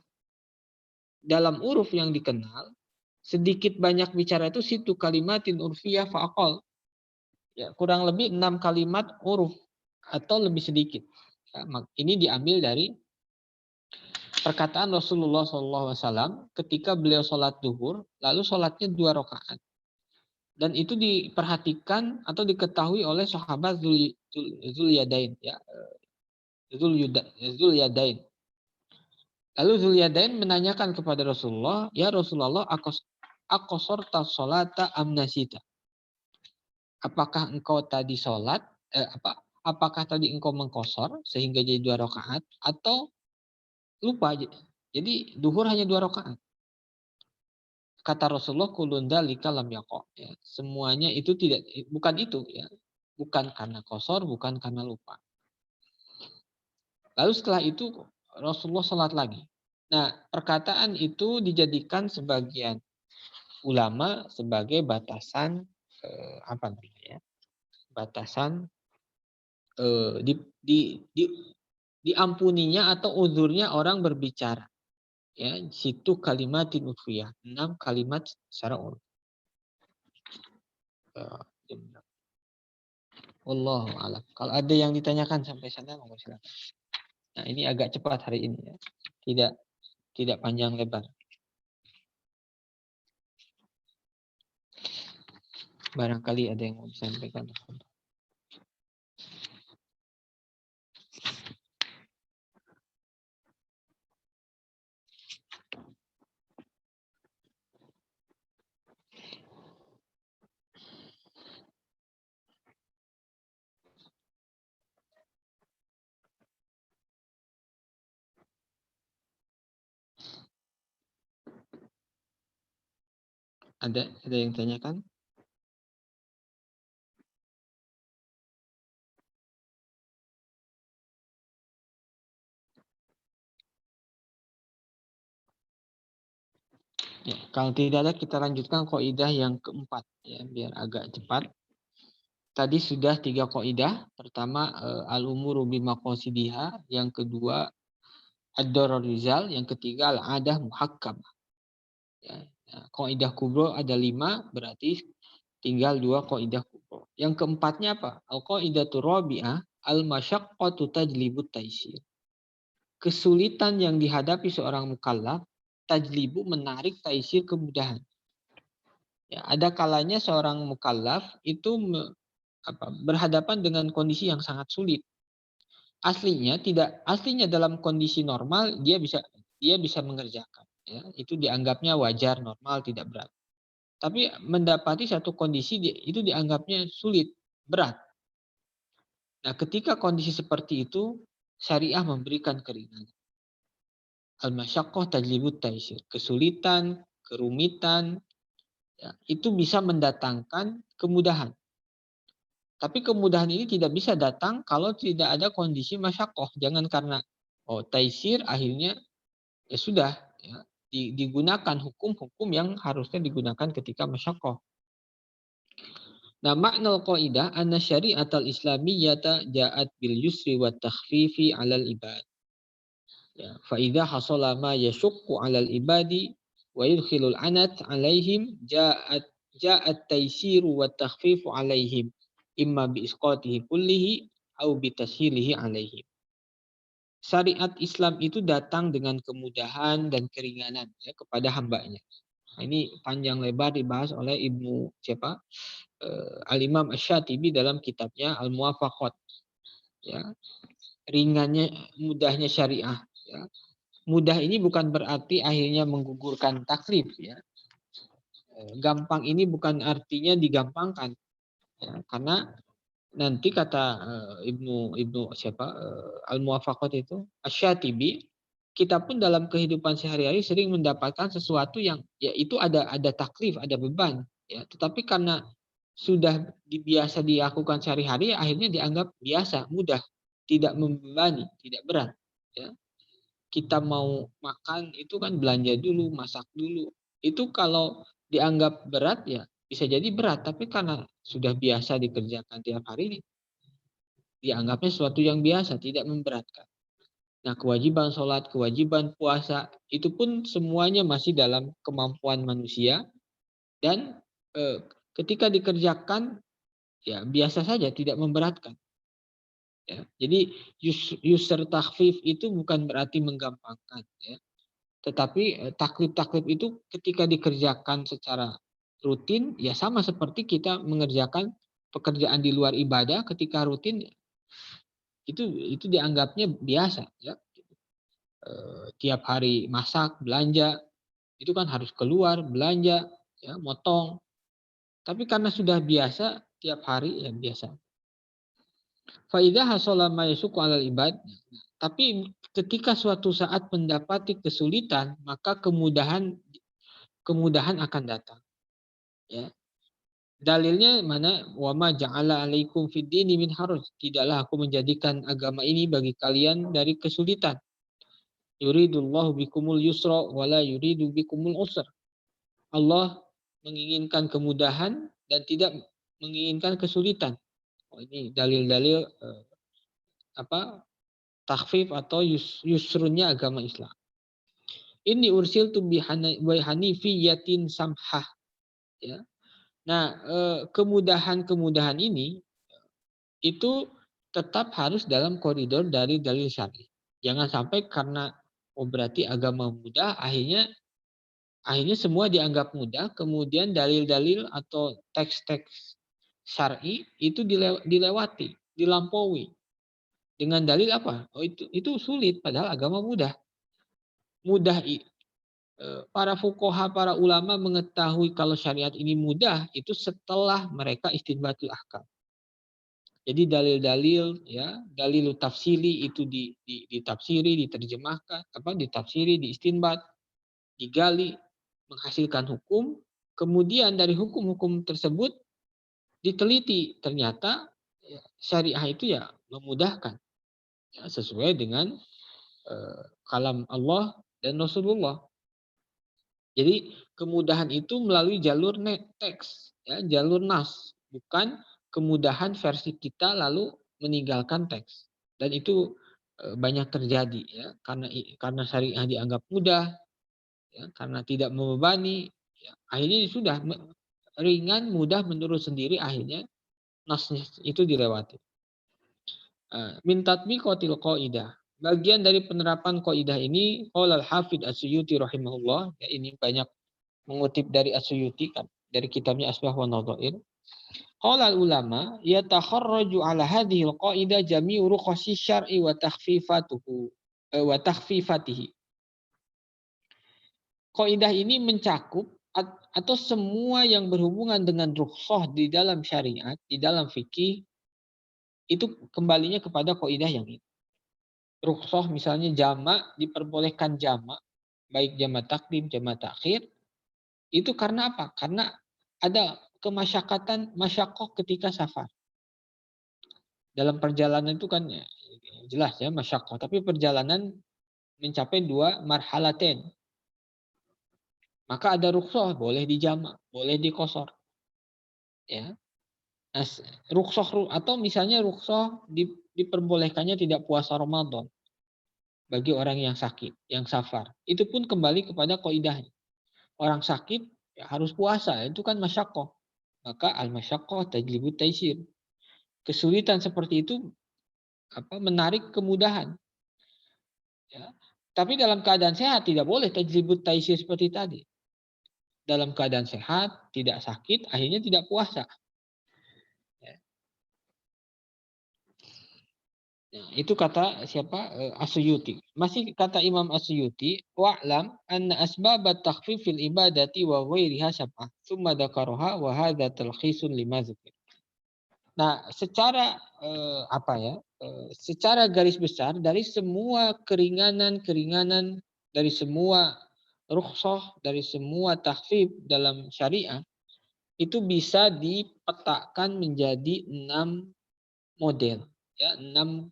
Dalam uruf yang dikenal, sedikit banyak bicara itu situ kalimatin urfiyah fa'aqal. Ya, kurang lebih 6 kalimat uruf atau lebih sedikit. Ya, ini diambil dari perkataan Rasulullah SAW ketika beliau sholat duhur, lalu sholatnya 2 rakaat. Dan itu diperhatikan atau diketahui oleh sahabat Zulyadain. Ya, Zulyadain. Lalu Zulyadain menanyakan kepada Rasulullah, ya Rasulullah, aqasorta sholata amnasita. Apakah engkau tadi sholat, apakah tadi engkau mengkosor sehingga jadi 2 rakaat atau lupa? Jadi duhur hanya 2 rakaat. Kata Rasulullah kulun dzalika lam yaqa. Ya, semuanya itu bukan itu ya. Bukan karena kosor, bukan karena lupa. Lalu setelah itu Rasulullah sholat lagi. Nah, perkataan itu dijadikan sebagian ulama sebagai batasan batasan diampuninya atau uzurnya orang berbicara. Ya, situ kalimatin urfiyah, 6 kalimat secara uruf. Wallahu a'lam. Kalau ada yang ditanyakan sampai sana, monggo silakan. Nah, ini agak cepat hari ini ya. Tidak panjang lebar. Barangkali ada yang mau disampaikan. Ada yang tanyakan? Ya, kalau tidak ada kita lanjutkan kaidah yang keempat ya, biar agak cepat. Tadi sudah 3 kaidah. Pertama al-umuru bimaqasidiha, yang kedua ad-darar rizal, yang ketiga al-adah muhakkamah. Ya, kaidah kubro ada 5, berarti tinggal 2 kaidah kubro. Yang keempatnya apa? Al-qaidatu rabi'ah al-masyaqqatu tajlibut taisir. Kesulitan yang dihadapi seorang mukallaf, tajlibu menarik taisir kemudahan. Ya, ada kalanya seorang mukallaf itu berhadapan dengan kondisi yang sangat sulit. Aslinya dalam kondisi normal dia bisa mengerjakan. Ya, itu dianggapnya wajar, normal, tidak berat. Tapi mendapati satu kondisi itu dianggapnya sulit, berat. Nah, ketika kondisi seperti itu, syariah memberikan keringanan. Al-masyaqqah tajlibut taisir. Kesulitan, kerumitan, ya, itu bisa mendatangkan kemudahan. Tapi kemudahan ini tidak bisa datang kalau tidak ada kondisi masyaqqah. Jangan karena taisir akhirnya ya sudah ya, digunakan hukum-hukum yang harusnya digunakan ketika masyaqqah. Nah, makna qaidah anna syari'atal islamiyyata ja'at bil yusri wat takhfifi 'alal ibad. Ya, fa idza hasala ma yashuqqu 'alal ibadi wa yudkhilul anat 'alaihim ja'at taysiru wa takhfifu 'alaihim imma bi isqatihi kullihi au bi tashilihi 'alaihim. Syariat Islam itu datang dengan kemudahan dan keringanan ya, kepada hambanya. Nah, ini panjang lebar dibahas oleh Ibnu siapa? Al-Imam Asy-Syatibi dalam kitabnya Al-Muwafaqat. Ya, ringannya, mudahnya syariah. Ya. Mudah ini bukan berarti akhirnya menggugurkan taklif. Ya. Gampang ini bukan artinya digampangkan. Ya. Karena nanti kata Ibnu Ibnu siapa Al-Muwafaqat itu Asy-Syatibi, kita pun dalam kehidupan sehari-hari sering mendapatkan sesuatu yang ya itu ada taklif, ada beban ya, tetapi karena sudah biasa dilakukan sehari-hari akhirnya dianggap biasa, mudah, tidak membebani, tidak berat ya. Kita mau makan itu kan belanja dulu, masak dulu. Itu kalau dianggap berat ya bisa jadi berat, tapi karena sudah biasa dikerjakan tiap hari dianggapnya sesuatu yang biasa, tidak memberatkan. Nah, kewajiban sholat, kewajiban puasa, itu pun semuanya masih dalam kemampuan manusia dan ketika dikerjakan ya biasa saja, tidak memberatkan. Ya. Jadi yusr takhfif itu bukan berarti menggampangkan, ya. Tetapi taklif-taklif itu ketika dikerjakan secara rutin, ya sama seperti kita mengerjakan pekerjaan di luar ibadah ketika rutin itu dianggapnya biasa, ya. Tiap hari masak, belanja, itu kan harus keluar belanja, ya, motong. Tapi karena sudah biasa tiap hari ya biasa. Faidah hasala ma yasuqu 'alal ibad. Tapi ketika suatu saat mendapati kesulitan, maka kemudahan akan datang. Ya. Dalilnya mana? Wa ma ja'ala 'alaikum fid dini min haraj. Tidaklah aku menjadikan agama ini bagi kalian dari kesulitan. Yuridullahu bikumul yusra wa la yuridu bikumul usra. Allah menginginkan kemudahan dan tidak menginginkan kesulitan. Oh, ini dalil-dalil apa takhfif atau yusrunnya agama Islam. Ini ursil tu bi hanifiyatin samhah. Ya. Nah, kemudahan-kemudahan ini itu tetap harus dalam koridor dari dalil syar'i. Jangan sampai karena berarti agama mudah akhirnya semua dianggap mudah, kemudian dalil-dalil atau teks-teks syar'i itu dilewati, dilampaui. Dengan dalil apa? Oh itu sulit padahal agama mudah. Mudah para fuqaha, para ulama mengetahui kalau syariat ini mudah itu setelah mereka istinbatul ahkam. Jadi dalil-dalil ya, dalil tafsiri itu ditafsiri, diterjemahkan, ditafsiri, diistinbat, digali, menghasilkan hukum, kemudian dari hukum-hukum tersebut diteliti, ternyata ya, syariah itu ya memudahkan ya, sesuai dengan kalam Allah dan Rasulullah. Jadi kemudahan itu melalui jalur teks, ya, jalur nas, bukan kemudahan versi kita lalu meninggalkan teks. Dan itu banyak terjadi ya, karena syariah dianggap mudah, ya, karena tidak membebani, ya, akhirnya sudah ringan, mudah menurut sendiri, akhirnya nasnya itu dilewati. Min tatbiqatil qaidah. Bagian dari penerapan qaidah ini qala al-Hafidz As-Suyuti rahimahullah, ya, ini banyak mengutip dari As-Suyuti kan dari kitabnya Asbah wa Nadhair. Qala al-ulama yatakharraju ala hadhihi al-qaidah jami'u rukhasi syar'i wa takhfifatuhu wa takhfifatihi. Qaidah ini mencakup atau semua yang berhubungan dengan rukhsah di dalam syariat, di dalam fikih, itu kembalinya kepada kaidah yang ini. Rukhsah misalnya jamak, diperbolehkan jamak, baik jamak takdim, jamak takhir, itu karena apa? Karena ada masyakoh ketika safar. Dalam perjalanan itu kan ya, jelas ya masyakoh, tapi perjalanan mencapai 2 marhalaten. Maka ada rukhsah, boleh dijamak, boleh dikosor. Ya. Nah, rukhsah atau misalnya rukhsah diperbolehkannya tidak puasa Ramadan. bagi orang yang sakit, yang safar. Itu pun kembali kepada kaidahnya. Orang sakit ya harus puasa, itu kan masyaqqah. Maka al-masyaqqah tajlibut taisir. Kesulitan seperti itu menarik kemudahan. Ya. Tapi dalam keadaan sehat tidak boleh tajlibut taisir seperti tadi. Dalam keadaan sehat, tidak sakit, akhirnya tidak puasa. Ya. Nah, itu kata siapa? As-Suyuti. Masih kata Imam As-Suyuti, wa'lam anna asbabat takhfif fil ibadati wa ghairiha sab'ah. Tsumma dzakaraha wa hadza talkhisun lima dzukir. Nah, secara secara garis besar dari semua keringanan-keringanan, dari semua rukhsah, dari semua takhfif dalam syariah itu bisa dipetakan menjadi 6 model, ya, 6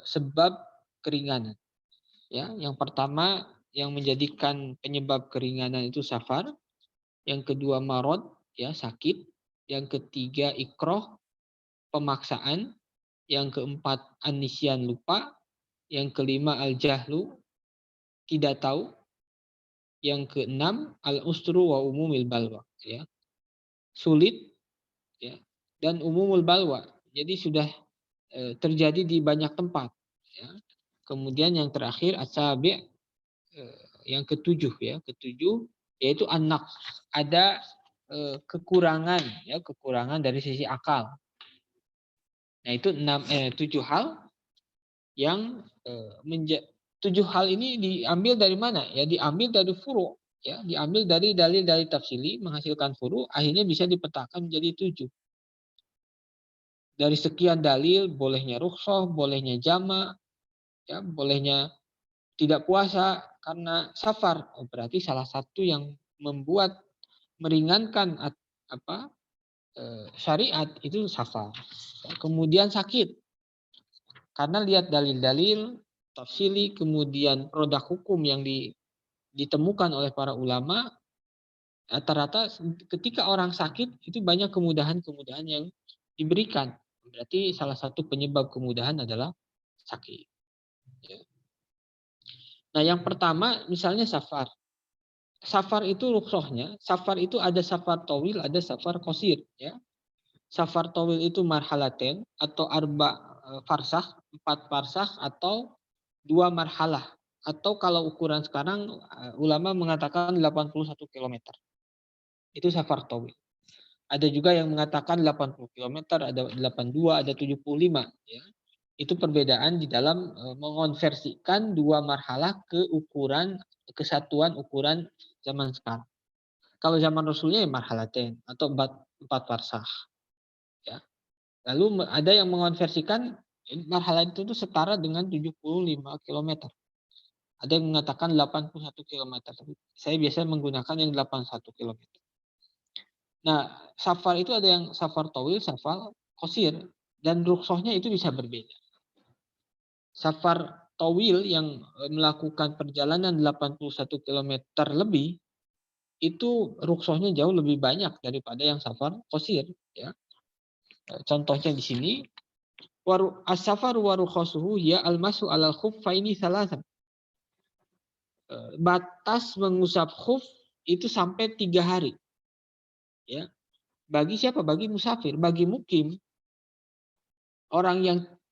sebab keringanan. Ya, yang pertama yang menjadikan penyebab keringanan itu safar, yang kedua marad, ya, sakit, yang ketiga ikrah, pemaksaan, yang keempat an-nisyan, lupa, yang kelima al-jahlu, tidak tahu, yang keenam al-usru wa umumil balwa, ya, sulit, ya, dan umumul balwa. Jadi sudah terjadi di banyak tempat, ya. Kemudian yang terakhir asabi, yang ketujuh, ya, ketujuh yaitu anak, ada kekurangan, ya, kekurangan dari sisi akal. Nah, itu 7 hal yang 7 hal ini diambil dari mana? Ya, diambil dari furu', ya, diambil dari dalil-dalil tafsili menghasilkan furu', akhirnya bisa dipetakan menjadi 7. Dari sekian dalil, bolehnya rukhsah, bolehnya jama', ya, bolehnya tidak puasa karena safar. Oh, berarti salah satu yang membuat meringankan syariat itu safar. Kemudian sakit. Karena lihat dalil-dalil tafsili, kemudian produk hukum yang ditemukan oleh para ulama, rata-rata ketika orang sakit itu banyak kemudahan-kemudahan yang diberikan. Berarti salah satu penyebab kemudahan adalah sakit. Ya. Nah, yang pertama misalnya safar. Safar itu rukhsahnya, safar itu ada safar tawil, ada safar qasir, ya. Safar tawil itu marhalaten atau farsakh, 4 farsakh atau 2 marhalah. Atau kalau ukuran sekarang ulama mengatakan 81 kilometer. Itu safar tawil. Ada juga yang mengatakan 80 kilometer, ada 82, ada 75, ya. Itu perbedaan di dalam mengonversikan 2 marhalah ke ukuran kesatuan ukuran zaman sekarang. Kalau zaman Rasulnya ya marhalaten atau 4 farsakh, ya. Lalu ada yang mengonversikan marhalah itu tuh setara dengan 75 kilometer. Ada yang mengatakan 81 kilometer. Saya biasanya menggunakan yang 81 kilometer. Nah, safar itu ada yang safar tawil, safar qasir, dan rukhsahnya itu bisa berbeda. Safar tawil yang melakukan perjalanan 81 kilometer lebih itu rukhsahnya jauh lebih banyak daripada yang safar qasir, ya. Contohnya di sini as-safaru wa rukhasuhu ya al-masu 'alal khuffaini thalathan. Batas mengusap khuf itu sampai 3 hari. Ya. Bagi siapa? Bagi musafir, bagi mukim. Orang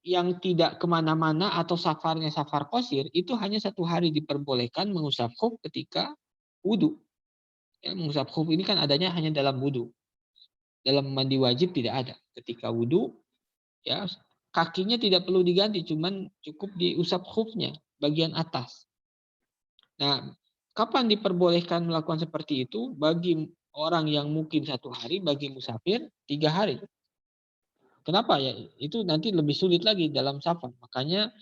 yang tidak kemana-mana atau safarnya safar qasir itu hanya 1 hari diperbolehkan mengusap khuf ketika wudu. Ya, mengusap khuf ini kan adanya hanya dalam wudu. Dalam mandi wajib tidak ada. Ketika wudu, ya, kakinya tidak perlu diganti, cuman cukup diusap khufnya bagian atas. Nah, kapan diperbolehkan melakukan seperti itu? Bagi orang yang mukim 1 hari, bagi musafir 3 hari. Kenapa ya? Itu nanti lebih sulit lagi dalam safar. Makanya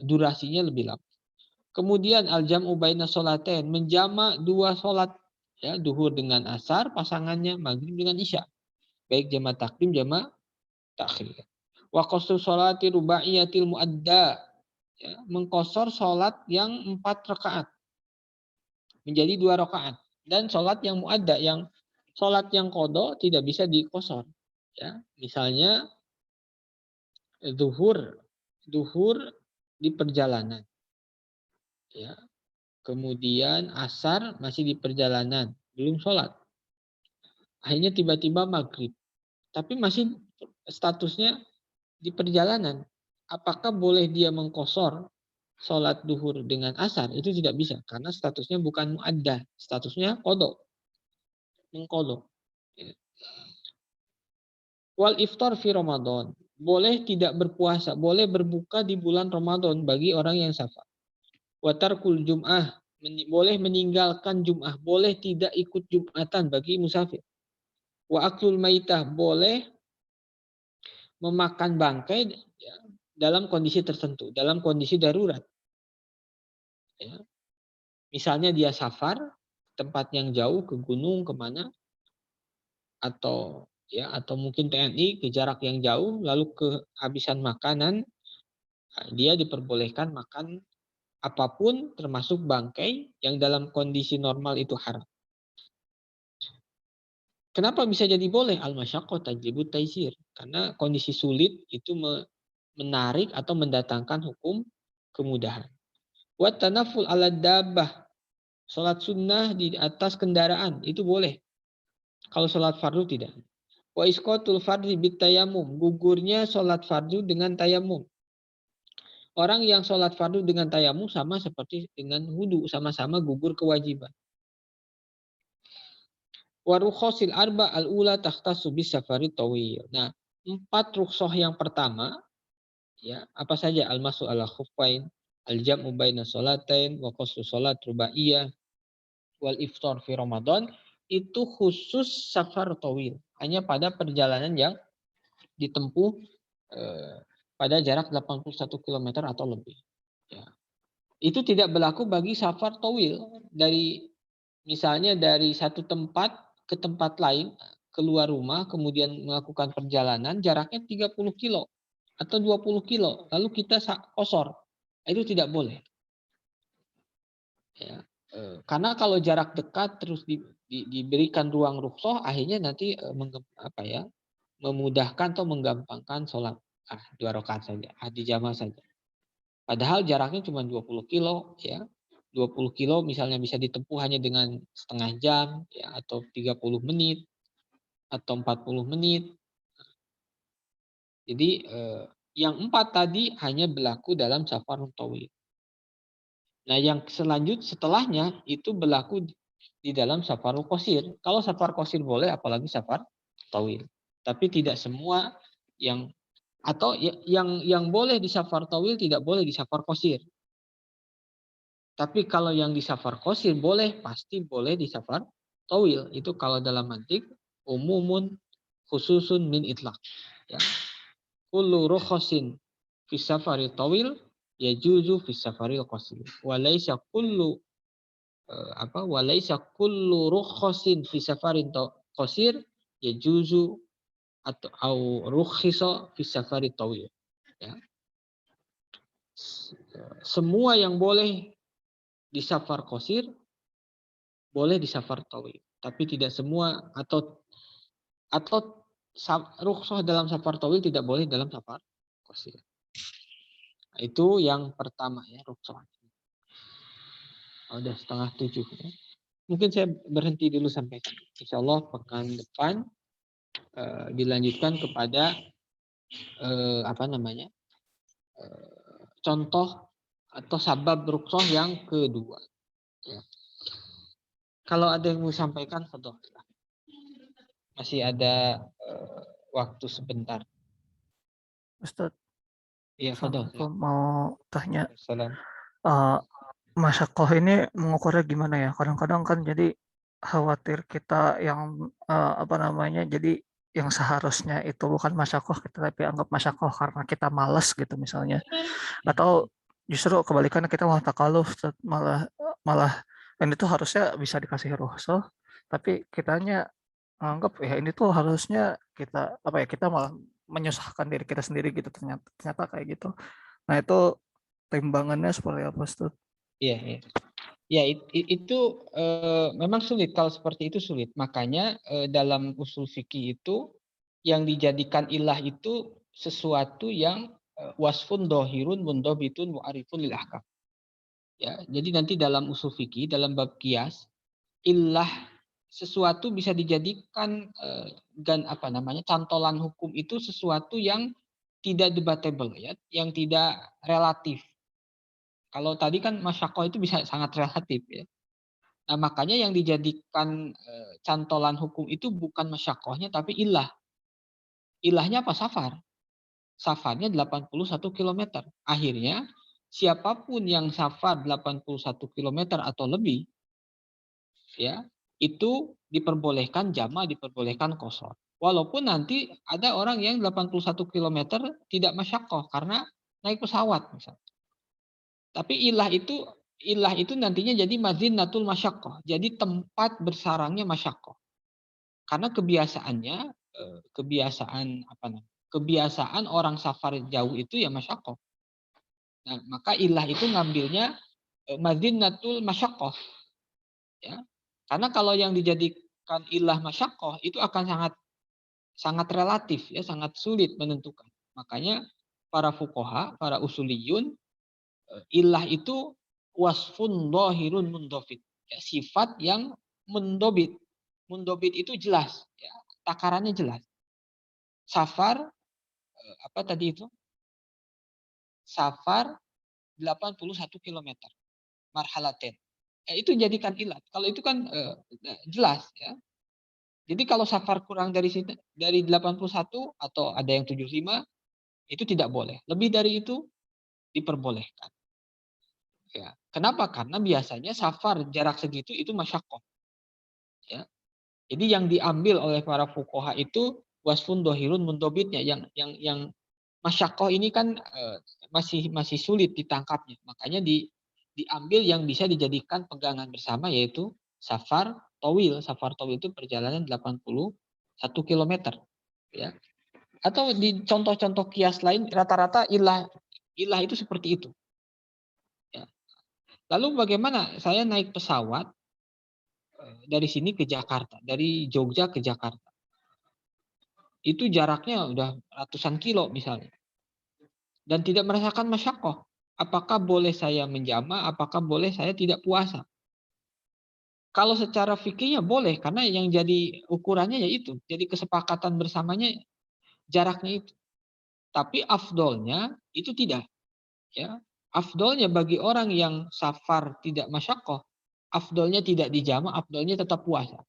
durasinya lebih lama. Kemudian al-jam'u baina sholatain, menjama 2 sholat, ya, duhur dengan asar, pasangannya maghrib dengan isya. Baik jama' takdim, jama' takhir. Wa qasru sholati rubaiyatil muadda, ya, mengkosor sholat yang 4 rakaat menjadi 2 rakaat, dan sholat yang muadda, yang sholat yang qadha tidak bisa dikosor, ya. Misalnya zuhur di perjalanan, ya. Kemudian asar masih di perjalanan, belum sholat. Akhirnya tiba-tiba maghrib, tapi masih statusnya di perjalanan. Apakah boleh dia mengkosor sholat duhur dengan asar? Itu tidak bisa, karena statusnya bukan muaddah, statusnya kodok, mengkodok. Wal iftar fi Ramadan. Boleh tidak berpuasa, boleh berbuka di bulan Ramadan bagi orang yang safar. Watarkul Jum'ah, boleh meninggalkan Jum'ah, boleh tidak ikut Jum'atan bagi musafir. Wa aklul maitah, boleh memakan bangkai ya, dalam kondisi tertentu, dalam kondisi darurat. Ya. Misalnya dia safar, tempat yang jauh, ke gunung, kemana, atau mungkin TNI ke jarak yang jauh, lalu kehabisan makanan, dia diperbolehkan makan apapun termasuk bangkai yang dalam kondisi normal itu haram. Kenapa bisa jadi boleh? Al-masyaqqah tajlibut taisir. Karena kondisi sulit itu menarik atau mendatangkan hukum kemudahan. Wa tanaful ala dabbah. Salat sunnah di atas kendaraan itu boleh. Kalau salat fardu tidak. Wa isqatul fardhi bitayamum. Gugurnya salat fardu dengan tayamum. Orang yang salat fardu dengan tayamum sama seperti dengan wudu, sama-sama gugur kewajiban. Warukhosil arba al-ula takhtasu bis safari tawil. Nah, 4 rukhsah yang pertama, ya, apa saja? Al-masu ala khuffain, al-jam'u baina sholatain, wa qasru sholat rubaiyah, wal iftar fi Ramadan, itu khusus safar tawil. Hanya pada perjalanan yang ditempuh pada jarak 81 km atau lebih. Ya. Itu tidak berlaku bagi safar tawil. Misalnya dari satu tempat ke tempat lain, keluar rumah, kemudian melakukan perjalanan, jaraknya 30 kilo atau 20 kilo, lalu kita kosor. Itu tidak boleh. Ya. Karena kalau jarak dekat terus diberikan ruang rukhsah, akhirnya nanti memudahkan atau menggampangkan sholat 2 rakaat saja, dijamaah saja. Padahal jaraknya cuma 20 kilo, ya. 20 kilo misalnya bisa ditempuh hanya dengan setengah jam, ya, atau 30 menit, atau 40 menit. Jadi yang 4 tadi hanya berlaku dalam safar tawil. Nah yang setelahnya itu berlaku di dalam safar qasir. Kalau safar qasir boleh, apalagi safar tawil. Tapi tidak semua yang boleh di safar tawil tidak boleh di safar qasir. Tapi kalau yang di safar qasir boleh, pasti boleh di safar tawil. Itu kalau dalam mantik umumun khususun min itlaq. Ya. Kullu rukhasin fi safari tawil yajuzu fi safari qasir. Walaysa kullu rukhasin fi safarin qasir yajuzu atau rukhisa fi safari tawil. Ya. Semua yang boleh di safar qasir boleh di safar tawil, tapi tidak semua atau rukhsah dalam safar tawil tidak boleh dalam safar qasir. Itu yang pertama ya, rukhsah. Udah 6:30 ya. Mungkin saya berhenti dulu sampai sana. Insyaallah pekan depan dilanjutkan kepada contoh atau sabab rukhsah yang kedua. Ya. Kalau ada yang mau sampaikan, fadhol. Masih ada waktu sebentar. Ustaz, Iya, fadhol. Assalamualaikum. Mau tanya, Salam. masyakoh ini mengukurnya gimana ya? Kadang-kadang kan jadi khawatir kita yang jadi yang seharusnya itu bukan masyakoh kita tapi anggap masyakoh karena kita malas gitu misalnya, atau justru kebalikannya kita malah takaluf, malah malah dan itu harusnya bisa dikasih rukhsah tapi kitanya anggap ya ini tuh harusnya kita malah menyusahkan diri kita sendiri gitu, ternyata kayak gitu. Nah itu timbangannya seperti apa Ustaz? Iya, iya. Ya, itu memang sulit. Kalau seperti itu sulit. Makanya dalam usul fikih itu yang dijadikan ilah itu sesuatu yang wasfun dohirun mundobitun mu'arifun lil ahkam. Ya, jadi nanti dalam usul fikih, dalam bab qiyas, illah sesuatu bisa dijadikan cantolan hukum itu sesuatu yang tidak debatable ya, yang tidak relatif. Kalau tadi kan masyaqqah itu bisa sangat relatif ya. Nah, makanya yang dijadikan cantolan hukum itu bukan masyaqqahnya tapi illah. Ilahnya apa? Safar. Safarnya 81 kilometer. Akhirnya siapapun yang safar 81 kilometer atau lebih ya, itu diperbolehkan jama, diperbolehkan qashar. Walaupun nanti ada orang yang 81 kilometer tidak masyaqqah karena naik pesawat misalnya. Tapi ilah itu nantinya jadi madinatul masyaqqah. Jadi tempat bersarangnya masyaqqah. Karena kebiasaannya kebiasaan orang safar jauh itu ya masyaqqah. Nah, maka ilah itu ngambilnya madinatul masyaqqah ya. Karena kalau yang dijadikan ilah masyaqqah itu akan sangat relatif ya, sangat sulit menentukan. Makanya para fuqaha, para usuliyun, ilah itu wasfun dhahirun mundofit. Ya, sifat yang mendobit. Mundobit itu jelas. Ya, takarannya jelas. Safar, apa tadi itu? Safar 81 kilometer. Marhalaten. Ya, itu jadikan ilat. Kalau itu kan jelas. Ya. Jadi kalau safar kurang dari 81 atau ada yang 75, itu tidak boleh. Lebih dari itu diperbolehkan. Ya. Kenapa? Karena biasanya safar jarak segitu itu masyaqqah. Ya. Jadi yang diambil oleh para fuqaha itu wasfun dohirun mundobitnya yang masyaqqah ini kan masih sulit ditangkapnya. Makanya diambil yang bisa dijadikan pegangan bersama yaitu safar towil. Safar towil itu perjalanan 81 kilometer. Ya. Atau di contoh-contoh kias lain rata-rata ilah itu seperti itu. Ya. Lalu bagaimana saya naik pesawat dari sini ke Jakarta, dari Jogja ke Jakarta. Itu jaraknya udah ratusan kilo misalnya. Dan tidak merasakan masyaqqah. Apakah boleh saya menjama, apakah boleh saya tidak puasa? Kalau secara fikihnya boleh, karena yang jadi ukurannya ya itu. Jadi kesepakatan bersamanya jaraknya itu. Tapi afdolnya itu tidak. Ya. Afdolnya bagi orang yang safar tidak masyaqqah, afdolnya tidak dijama, afdolnya tetap puasa.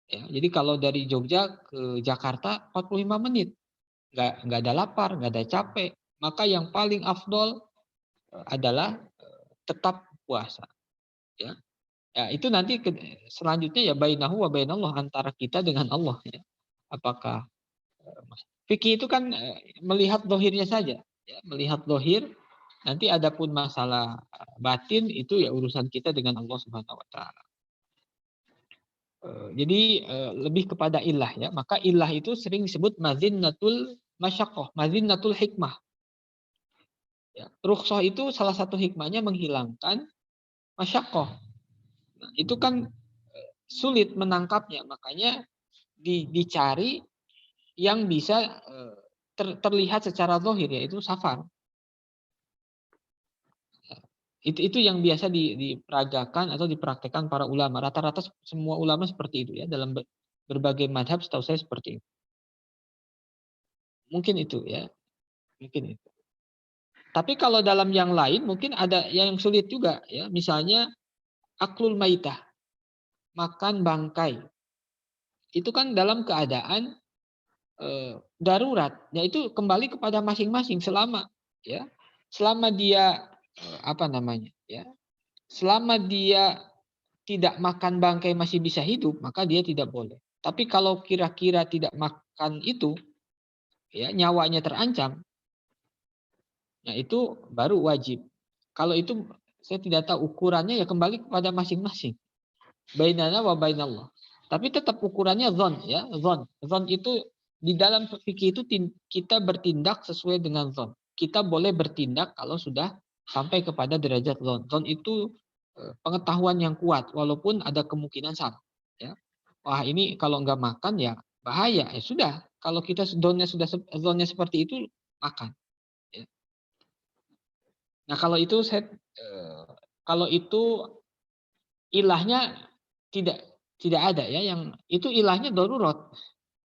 Ya, jadi kalau dari Jogja ke Jakarta 45 menit. Nggak ada lapar, nggak ada capek. Maka yang paling afdol adalah tetap puasa. Ya. Ya, itu nanti selanjutnya ya bainahu wa bainallah, antara kita dengan Allah. Ya. Apakah fikih itu kan melihat dohirnya saja. Ya, melihat dohir, nanti adapun masalah batin itu ya urusan kita dengan Allah Subhanahu Wa Taala. Jadi lebih kepada ilah ya. Maka ilah itu sering disebut mazinnatul masyaqqah, mazinnatul hikmah. Ya. Rukhsah itu salah satu hikmahnya menghilangkan masyaqqah. Nah, itu kan sulit menangkapnya, makanya dicari yang bisa terlihat secara zahir yaitu safar. Itu yang biasa diperagakan atau dipraktekkan para ulama. Rata-rata semua ulama seperti itu ya, dalam berbagai madhab setahu saya seperti itu. Mungkin itu ya, mungkin itu. Tapi kalau dalam yang lain mungkin ada yang sulit juga ya, misalnya aklul maitah, makan bangkai. Itu kan dalam keadaan darurat. Ya itu kembali kepada masing-masing selama dia selama dia tidak makan bangkai masih bisa hidup, maka dia tidak boleh. Tapi kalau kira-kira tidak makan itu, ya nyawanya terancam, nah itu baru wajib. Kalau itu saya tidak tahu ukurannya, ya kembali kepada masing-masing. Bainana wa bainallah. Tapi tetap ukurannya zon ya, zon. Zon itu di dalam fikih itu kita bertindak sesuai dengan zon. Kita boleh bertindak kalau sudah sampai kepada derajat zon. Zon itu pengetahuan yang kuat walaupun ada kemungkinan salah ya. Wah, ini kalau nggak makan ya bahaya. Ya sudah, kalau kita zonnya seperti itu makan ya. Nah kalau itu kalau itu ilahnya tidak ada ya, yang itu ilahnya darurat.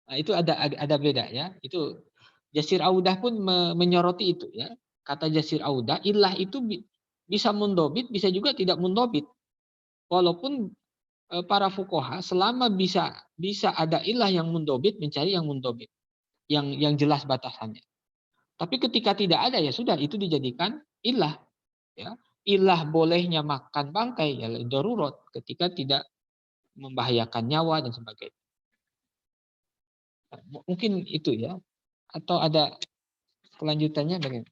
Nah, itu ada beda ya. Itu Jasir Audah pun menyoroti itu ya. Kata Jasir Audah, ilah itu bisa mundobit, bisa juga tidak mundobit. Walaupun para fuqaha selama bisa ada ilah yang mundobit, mencari yang mundobit, yang jelas batasannya. Tapi ketika tidak ada ya sudah, itu dijadikan ilah ya. Ilah bolehnya makan bangkai ya darurat ketika tidak membahayakan nyawa dan sebagainya. Mungkin itu ya. Atau ada kelanjutannya bagaimana?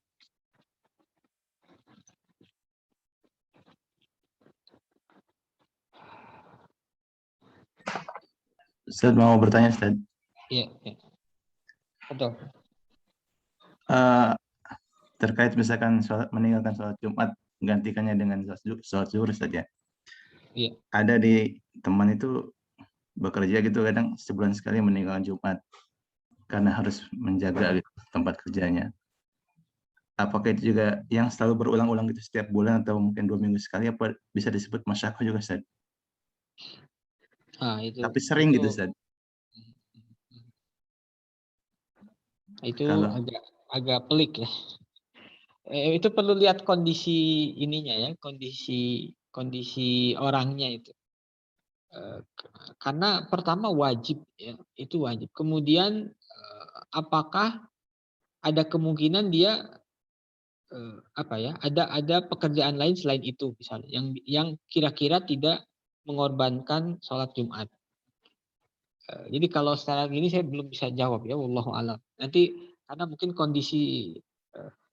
Ustaz mau bertanya, Ustaz. Iya, ya. Betul. Terkait misalkan meninggalkan sholat Jumat, menggantikannya dengan sholat zuhur, Ustaz ya. Iya. Ada di teman itu bekerja gitu kadang sebulan sekali meninggalkan Jumat karena harus menjaga gitu, tempat kerjanya. Apakah itu juga yang selalu berulang-ulang gitu setiap bulan atau mungkin 2 minggu sekali, apa bisa disebut masyakoh juga, Ustaz? Nah, itu Tapi sering gitu, Ustaz. Itu agak pelik ya. Itu perlu lihat kondisi ininya ya, kondisi orangnya itu. Karena pertama wajib ya, itu wajib. Kemudian apakah ada kemungkinan dia ada pekerjaan lain selain itu misalnya yang kira-kira tidak mengorbankan sholat Jumat. Jadi kalau secara gini saya belum bisa jawab ya, wallahu a'lam. Nanti karena mungkin kondisi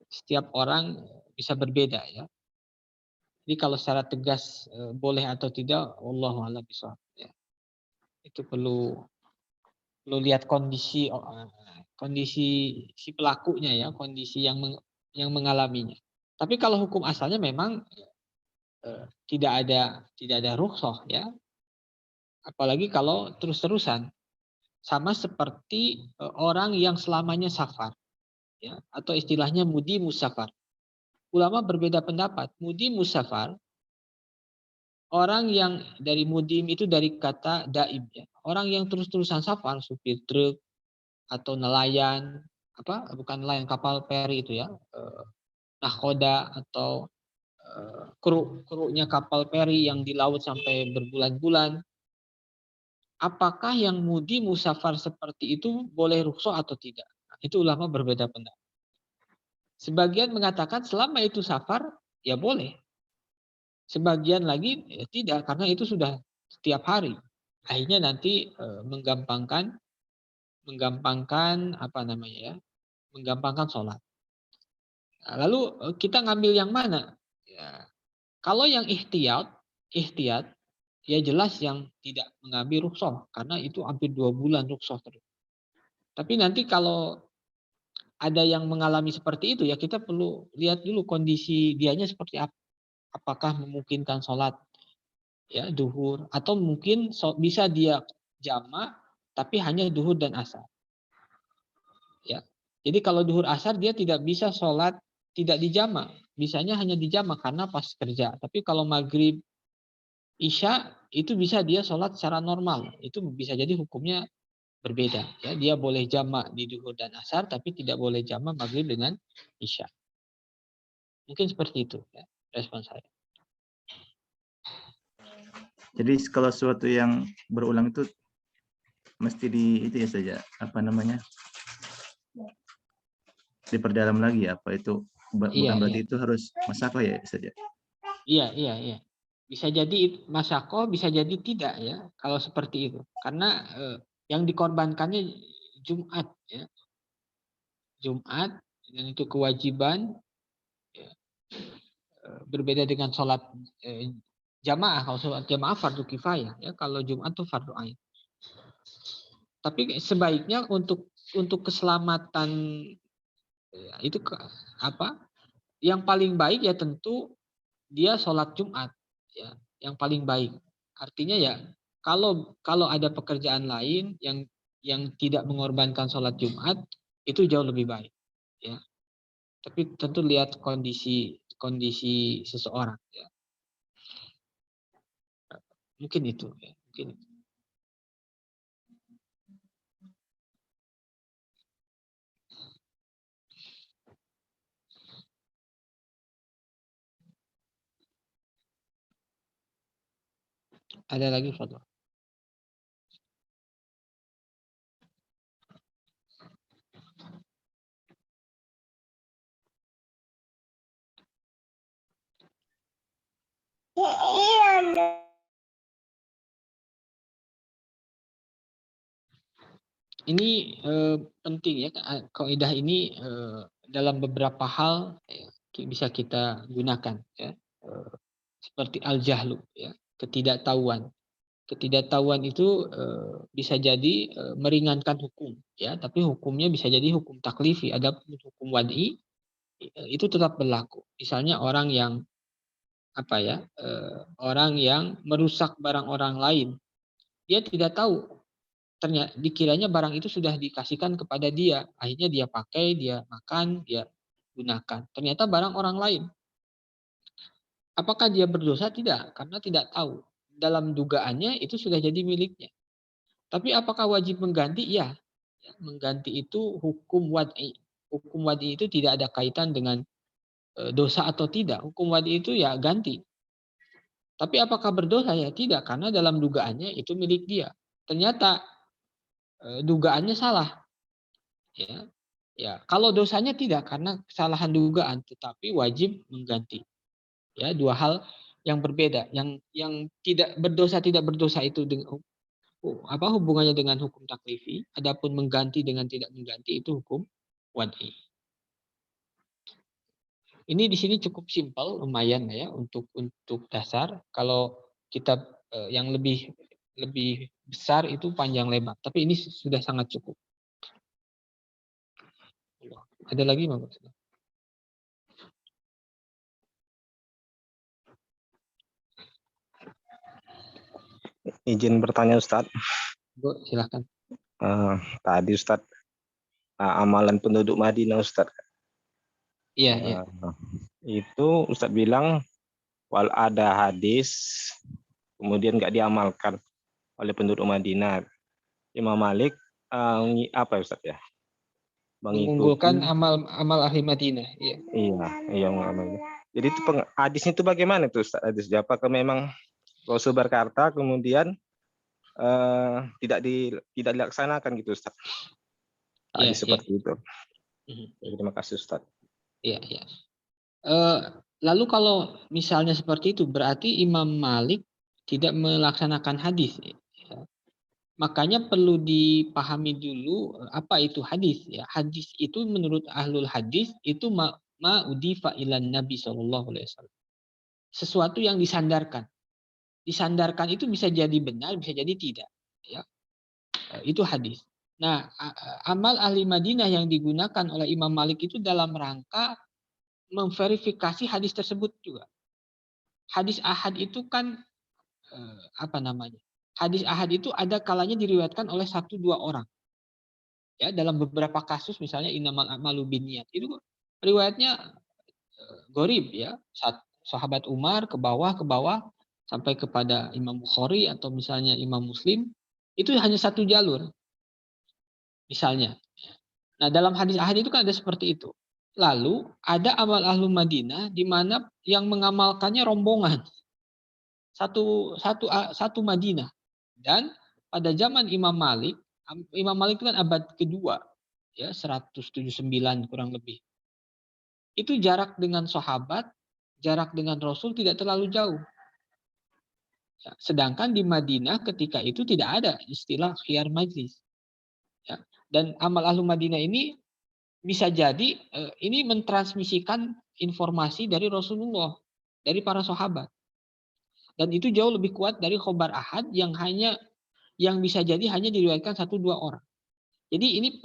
setiap orang bisa berbeda ya. Jadi kalau secara tegas boleh atau tidak, wallahu a'lam bishawab ya. Itu perlu lihat kondisi si pelakunya ya, kondisi yang mengalaminya. Tapi kalau hukum asalnya memang tidak ada rukhsah ya. Apalagi kalau terus-terusan. Sama seperti orang yang selamanya safar ya, atau istilahnya mudi musafar. Ulama berbeda pendapat. Mudi musafar, orang yang dari mudim itu dari kata daim ya. Orang yang terus-terusan safar, supir truk atau nelayan, bukan nelayan, kapal peri itu ya, nahkoda atau kru-nya kapal peri yang di laut sampai berbulan-bulan. Apakah yang mudi musafar seperti itu boleh rukhsah atau tidak? Itu ulama berbeda pendapat. Sebagian mengatakan selama itu safar ya boleh. Sebagian lagi ya tidak, karena itu sudah setiap hari. Akhirnya nanti menggampangkan menggampangkan sholat. Nah, lalu kita ngambil yang mana? Ya, kalau yang ihtiyat ya jelas yang tidak mengambil rukhsah karena itu hampir 2 bulan rukhsah terus. Tapi nanti kalau ada yang mengalami seperti itu ya kita perlu lihat dulu kondisi dianya seperti apa. Apakah memungkinkan sholat ya duhur atau mungkin bisa dia jamak tapi hanya duhur dan asar. Ya. Jadi kalau duhur asar dia tidak bisa sholat tidak dijamak, bisanya hanya dijamak karena pas kerja. Tapi kalau maghrib isya itu bisa dia sholat secara normal. Itu bisa jadi hukumnya berbeda. Ya, dia boleh jamak di duhur dan asar, tapi tidak boleh jamak maghrib dengan isya. Mungkin seperti itu ya, respon saya. Jadi kalau sesuatu yang berulang itu mesti itu ya saja, diperdalam lagi apa itu bukan berarti itu harus masyakoh ya saja. Iya. Bisa jadi masyakoh, bisa jadi tidak ya kalau seperti itu. Karena yang dikorbankannya Jumat ya. Jumat dan itu kewajiban ya, berbeda dengan sholat jamaah. Kalau sholat jamaah fardu kifayah ya, kalau Jumat itu fardu ain. Tapi sebaiknya untuk keselamatan ya, itu yang paling baik ya tentu dia sholat Jumat ya, yang paling baik. Artinya ya kalau ada pekerjaan lain yang tidak mengorbankan sholat Jumat itu jauh lebih baik ya. Tapi tentu lihat kondisi kondisi seseorang ya. Mungkin itu ya, mungkin. Ada lagi Fadl? Ini penting ya, kaidah ini dalam beberapa hal bisa kita gunakan ya. Seperti al-jahlu ya, ketidaktahuan. Ketidaktahuan itu bisa jadi meringankan hukum ya, tapi hukumnya bisa jadi hukum taklifi. Adapun hukum wad'i itu tetap berlaku. Misalnya orang yang orang yang merusak barang orang lain, dia tidak tahu, ternyata dikiranya barang itu sudah dikasihkan kepada dia, akhirnya dia pakai, dia makan, dia gunakan, ternyata barang orang lain. Apakah dia berdosa? Tidak, karena tidak tahu. Dalam dugaannya itu sudah jadi miliknya. Tapi apakah wajib mengganti? Ya, mengganti itu hukum wad'i. Hukum wad'i itu tidak ada kaitan dengan dosa atau tidak. Hukum wad'i itu ya ganti. Tapi apakah berdosa? Ya tidak, karena dalam dugaannya itu milik dia. Ternyata dugaannya salah. Ya, kalau dosanya tidak karena kesalahan dugaan, tetapi wajib mengganti. Ya, dua hal yang berbeda. Yang tidak berdosa itu dengan hubungannya dengan hukum taklifi, adapun mengganti dengan tidak mengganti itu hukum wad'i. Ini di sini cukup simpel, lumayan ya untuk dasar. Kalau kitab yang lebih besar itu panjang lebar, tapi ini sudah sangat cukup. Ada lagi Mas? Izin bertanya Ustadz. Bu, silakan. Tadi Ustadz, amalan penduduk Madinah Ustadz. Iya. Itu Ustadz bilang wal ada hadis kemudian nggak diamalkan oleh penduduk Madinah. Imam Malik apa Ustadz ya? Mengunggulkan amal ahli Madinah. Iya. Iya. Jadi itu hadisnya itu bagaimana tuh Ustadz? Hadisnya apakah memang Rasul berkata kemudian tidak dilaksanakan gitu Ustadz? Hadis seperti itu. Terima kasih Ustadz. Iya. Lalu kalau misalnya seperti itu, berarti Imam Malik tidak melaksanakan hadis. Ya. Makanya perlu dipahami dulu apa itu hadis. Ya. Hadis itu menurut ahlul hadis itu ma'udifa ilan Nabi SAW. Sesuatu yang disandarkan. Disandarkan itu bisa jadi benar, bisa jadi tidak. Ya. Itu hadis. Nah, amal ahli Madinah yang digunakan oleh Imam Malik itu dalam rangka memverifikasi hadis tersebut juga. Hadis ahad itu kan hadis ahad itu ada kalanya diriwayatkan oleh 1-2 orang. Ya, dalam beberapa kasus misalnya innamal a'malu binniyat itu riwayatnya gharib ya. Sahabat Umar ke bawah sampai kepada Imam Bukhari atau misalnya Imam Muslim itu hanya satu jalur. Misalnya. Nah, dalam hadis ahad itu kan ada seperti itu. Lalu ada amal ahlu Madinah di mana yang mengamalkannya rombongan. Satu Madinah. Dan pada zaman Imam Malik itu kan abad kedua, ya 179 kurang lebih. Itu jarak dengan sahabat, jarak dengan Rasul tidak terlalu jauh. Ya, sedangkan di Madinah ketika itu tidak ada istilah khiyar majlis. Ya, dan amal ahlu Madinah ini bisa jadi ini mentransmisikan informasi dari Rasulullah, dari para sahabat. Dan itu jauh lebih kuat dari khobar ahad yang bisa jadi hanya diriwayatkan 1-2 orang. Jadi ini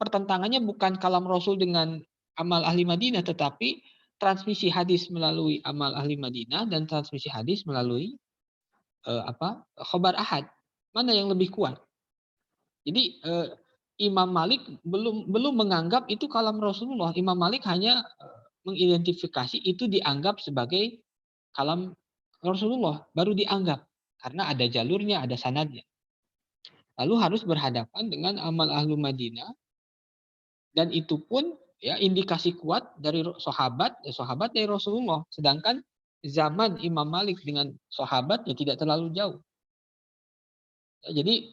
pertentangannya bukan kalam Rasul dengan amal ahli Madinah, tetapi transmisi hadis melalui amal ahli Madinah dan transmisi hadis melalui khobar ahad. Mana yang lebih kuat? Jadi Imam Malik belum menganggap itu kalam Rasulullah. Imam Malik hanya mengidentifikasi itu dianggap sebagai kalam Rasulullah, baru dianggap karena ada jalurnya, ada sanadnya. Lalu harus berhadapan dengan amal ahlu Madinah, dan itu pun ya indikasi kuat dari sahabat dari Rasulullah. Sedangkan zaman Imam Malik dengan sahabat ya tidak terlalu jauh. Ya, jadi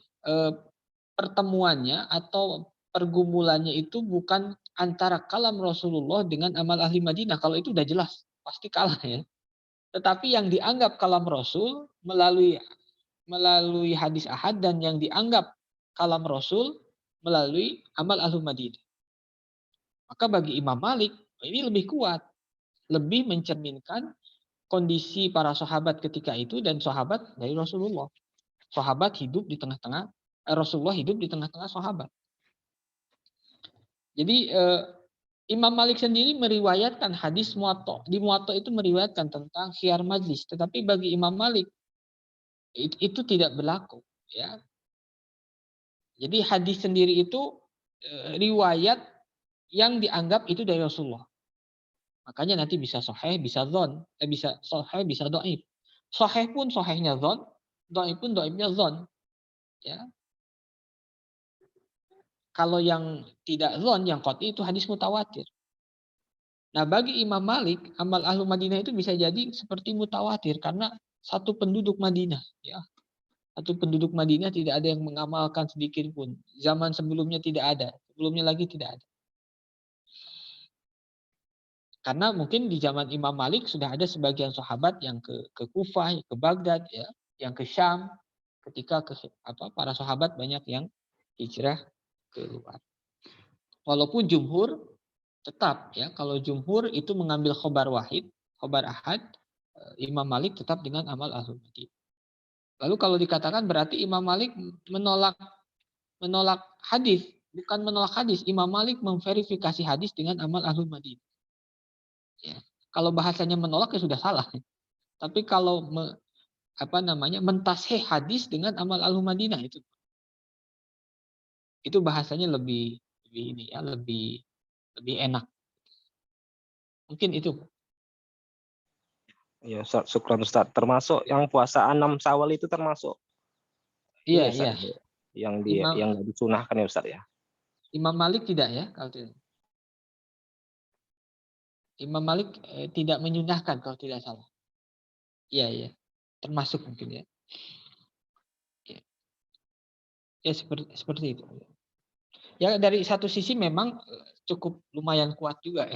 pertemuannya atau pergumulannya itu bukan antara kalam Rasulullah dengan amal ahli Madinah. Kalau itu udah jelas pasti kalah ya. Tetapi yang dianggap kalam Rasul melalui hadis ahad, dan yang dianggap kalam Rasul melalui amal ahlu Madinah. Maka bagi Imam Malik ini lebih kuat, lebih mencerminkan kondisi para sahabat ketika itu dan sahabat dari Rasulullah. Sahabat hidup di tengah-tengah, Rasulullah hidup di tengah-tengah sahabat. Jadi Imam Malik sendiri meriwayatkan hadis Muwatta. Di Muwatta itu meriwayatkan tentang khiyar majlis, tetapi bagi Imam Malik itu tidak berlaku, ya. Jadi hadis sendiri itu riwayat yang dianggap itu dari Rasulullah. Makanya nanti bisa sahih, bisa dzon, bisa sahih, bisa dhaif. Sahih pun sahihnya dzon, dhaif pun dhaifnya dzon, ya. Kalau yang tidak dzon, yang qat'i itu hadis mutawatir. Nah, bagi Imam Malik, amal ahlu Madinah itu bisa jadi seperti mutawatir karena satu penduduk Madinah, ya. Satu penduduk Madinah tidak ada yang mengamalkan sedikit pun. Zaman sebelumnya tidak ada, sebelumnya lagi tidak ada. Karena mungkin di zaman Imam Malik sudah ada sebagian sahabat yang ke Kufah, ke Baghdad, ya, yang ke Syam. Ketika para sahabat banyak yang hijrah keluar. Walaupun jumhur tetap, ya, kalau jumhur itu mengambil khobar wahid, khobar ahad, Imam Malik tetap dengan amal ahlul Madinah. Lalu kalau dikatakan berarti Imam Malik menolak hadis, bukan menolak hadis. Imam Malik memverifikasi hadis dengan amal ahlul Madinah. Ya. Kalau bahasanya menolak ya sudah salah. Tapi kalau mentasheh hadis dengan amal ahlul Madinah itu bahasanya lebih enak. Mungkin itu. Ya, Ustaz, syukran Ustaz. Termasuk yang puasa 6 Syawal itu termasuk. Iya, Ustaz, iya. Yang nggak disunahkan ya Ustaz ya. Imam Malik tidak ya kalau tidak. Imam Malik tidak menyunahkan kalau tidak salah. Iya, iya. Termasuk mungkin ya. Ya seperti itu. Ya dari satu sisi memang cukup lumayan kuat juga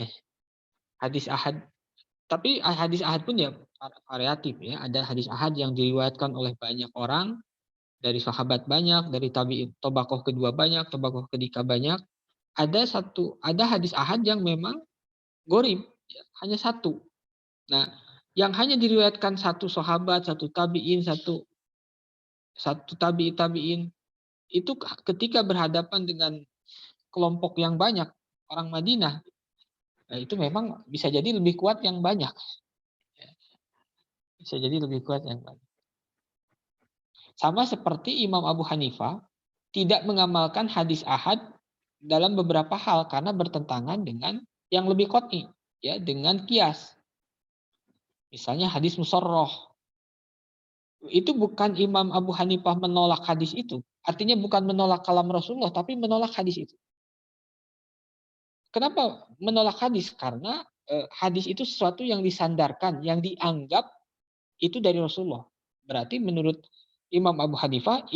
hadis ahad. Tapi hadis ahad pun ya variatif ya. Ada hadis ahad yang diriwayatkan oleh banyak orang, dari sahabat banyak, dari tabi'in tobaqoh kedua banyak, tobaqoh ketiga banyak. Ada hadis ahad yang memang gharib, ya, hanya satu. Nah, yang hanya diriwayatkan satu sahabat, satu tabi'in, satu tabi'in itu ketika berhadapan dengan kelompok yang banyak orang Madinah, nah itu memang bisa jadi lebih kuat yang banyak. Bisa jadi lebih kuat yang banyak. Sama seperti Imam Abu Hanifah tidak mengamalkan hadis ahad dalam beberapa hal karena bertentangan dengan yang lebih qat'i, ya, dengan qiyas. Misalnya hadis musarrah. Itu bukan Imam Abu Hanifah menolak hadis itu. Artinya bukan menolak kalam Rasulullah, tapi menolak hadis itu. Kenapa menolak hadis? Karena hadis itu sesuatu yang disandarkan, yang dianggap itu dari Rasulullah. Berarti menurut Imam Abu Hanifah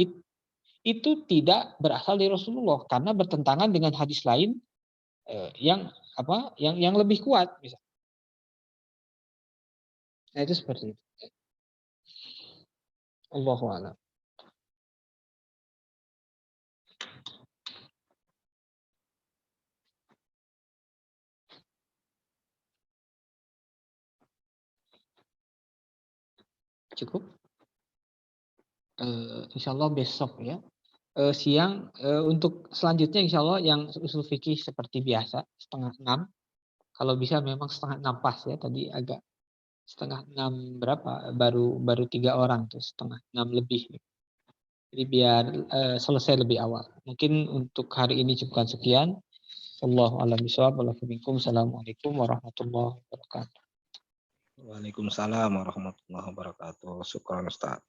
itu tidak berasal dari Rasulullah karena bertentangan dengan hadis lain yang lebih kuat. Misalnya. Nah, itu seperti itu. Allahu a'lam. Cukup? Insya Allah besok ya. Siang untuk selanjutnya insya Allah yang usul fikih seperti biasa 5:30. Kalau bisa memang 5:30 pas ya. Tadi agak 5:30 berapa? Baru 3 orang tuh 5:30 lebih. Jadi biar selesai lebih awal. Mungkin untuk hari ini cukupkan sekian. Wallahu a'lam bishawab. Assalamualaikum warahmatullahi wabarakatuh. Waalaikumsalam warahmatullahi wabarakatuh. Syukran Ustaz.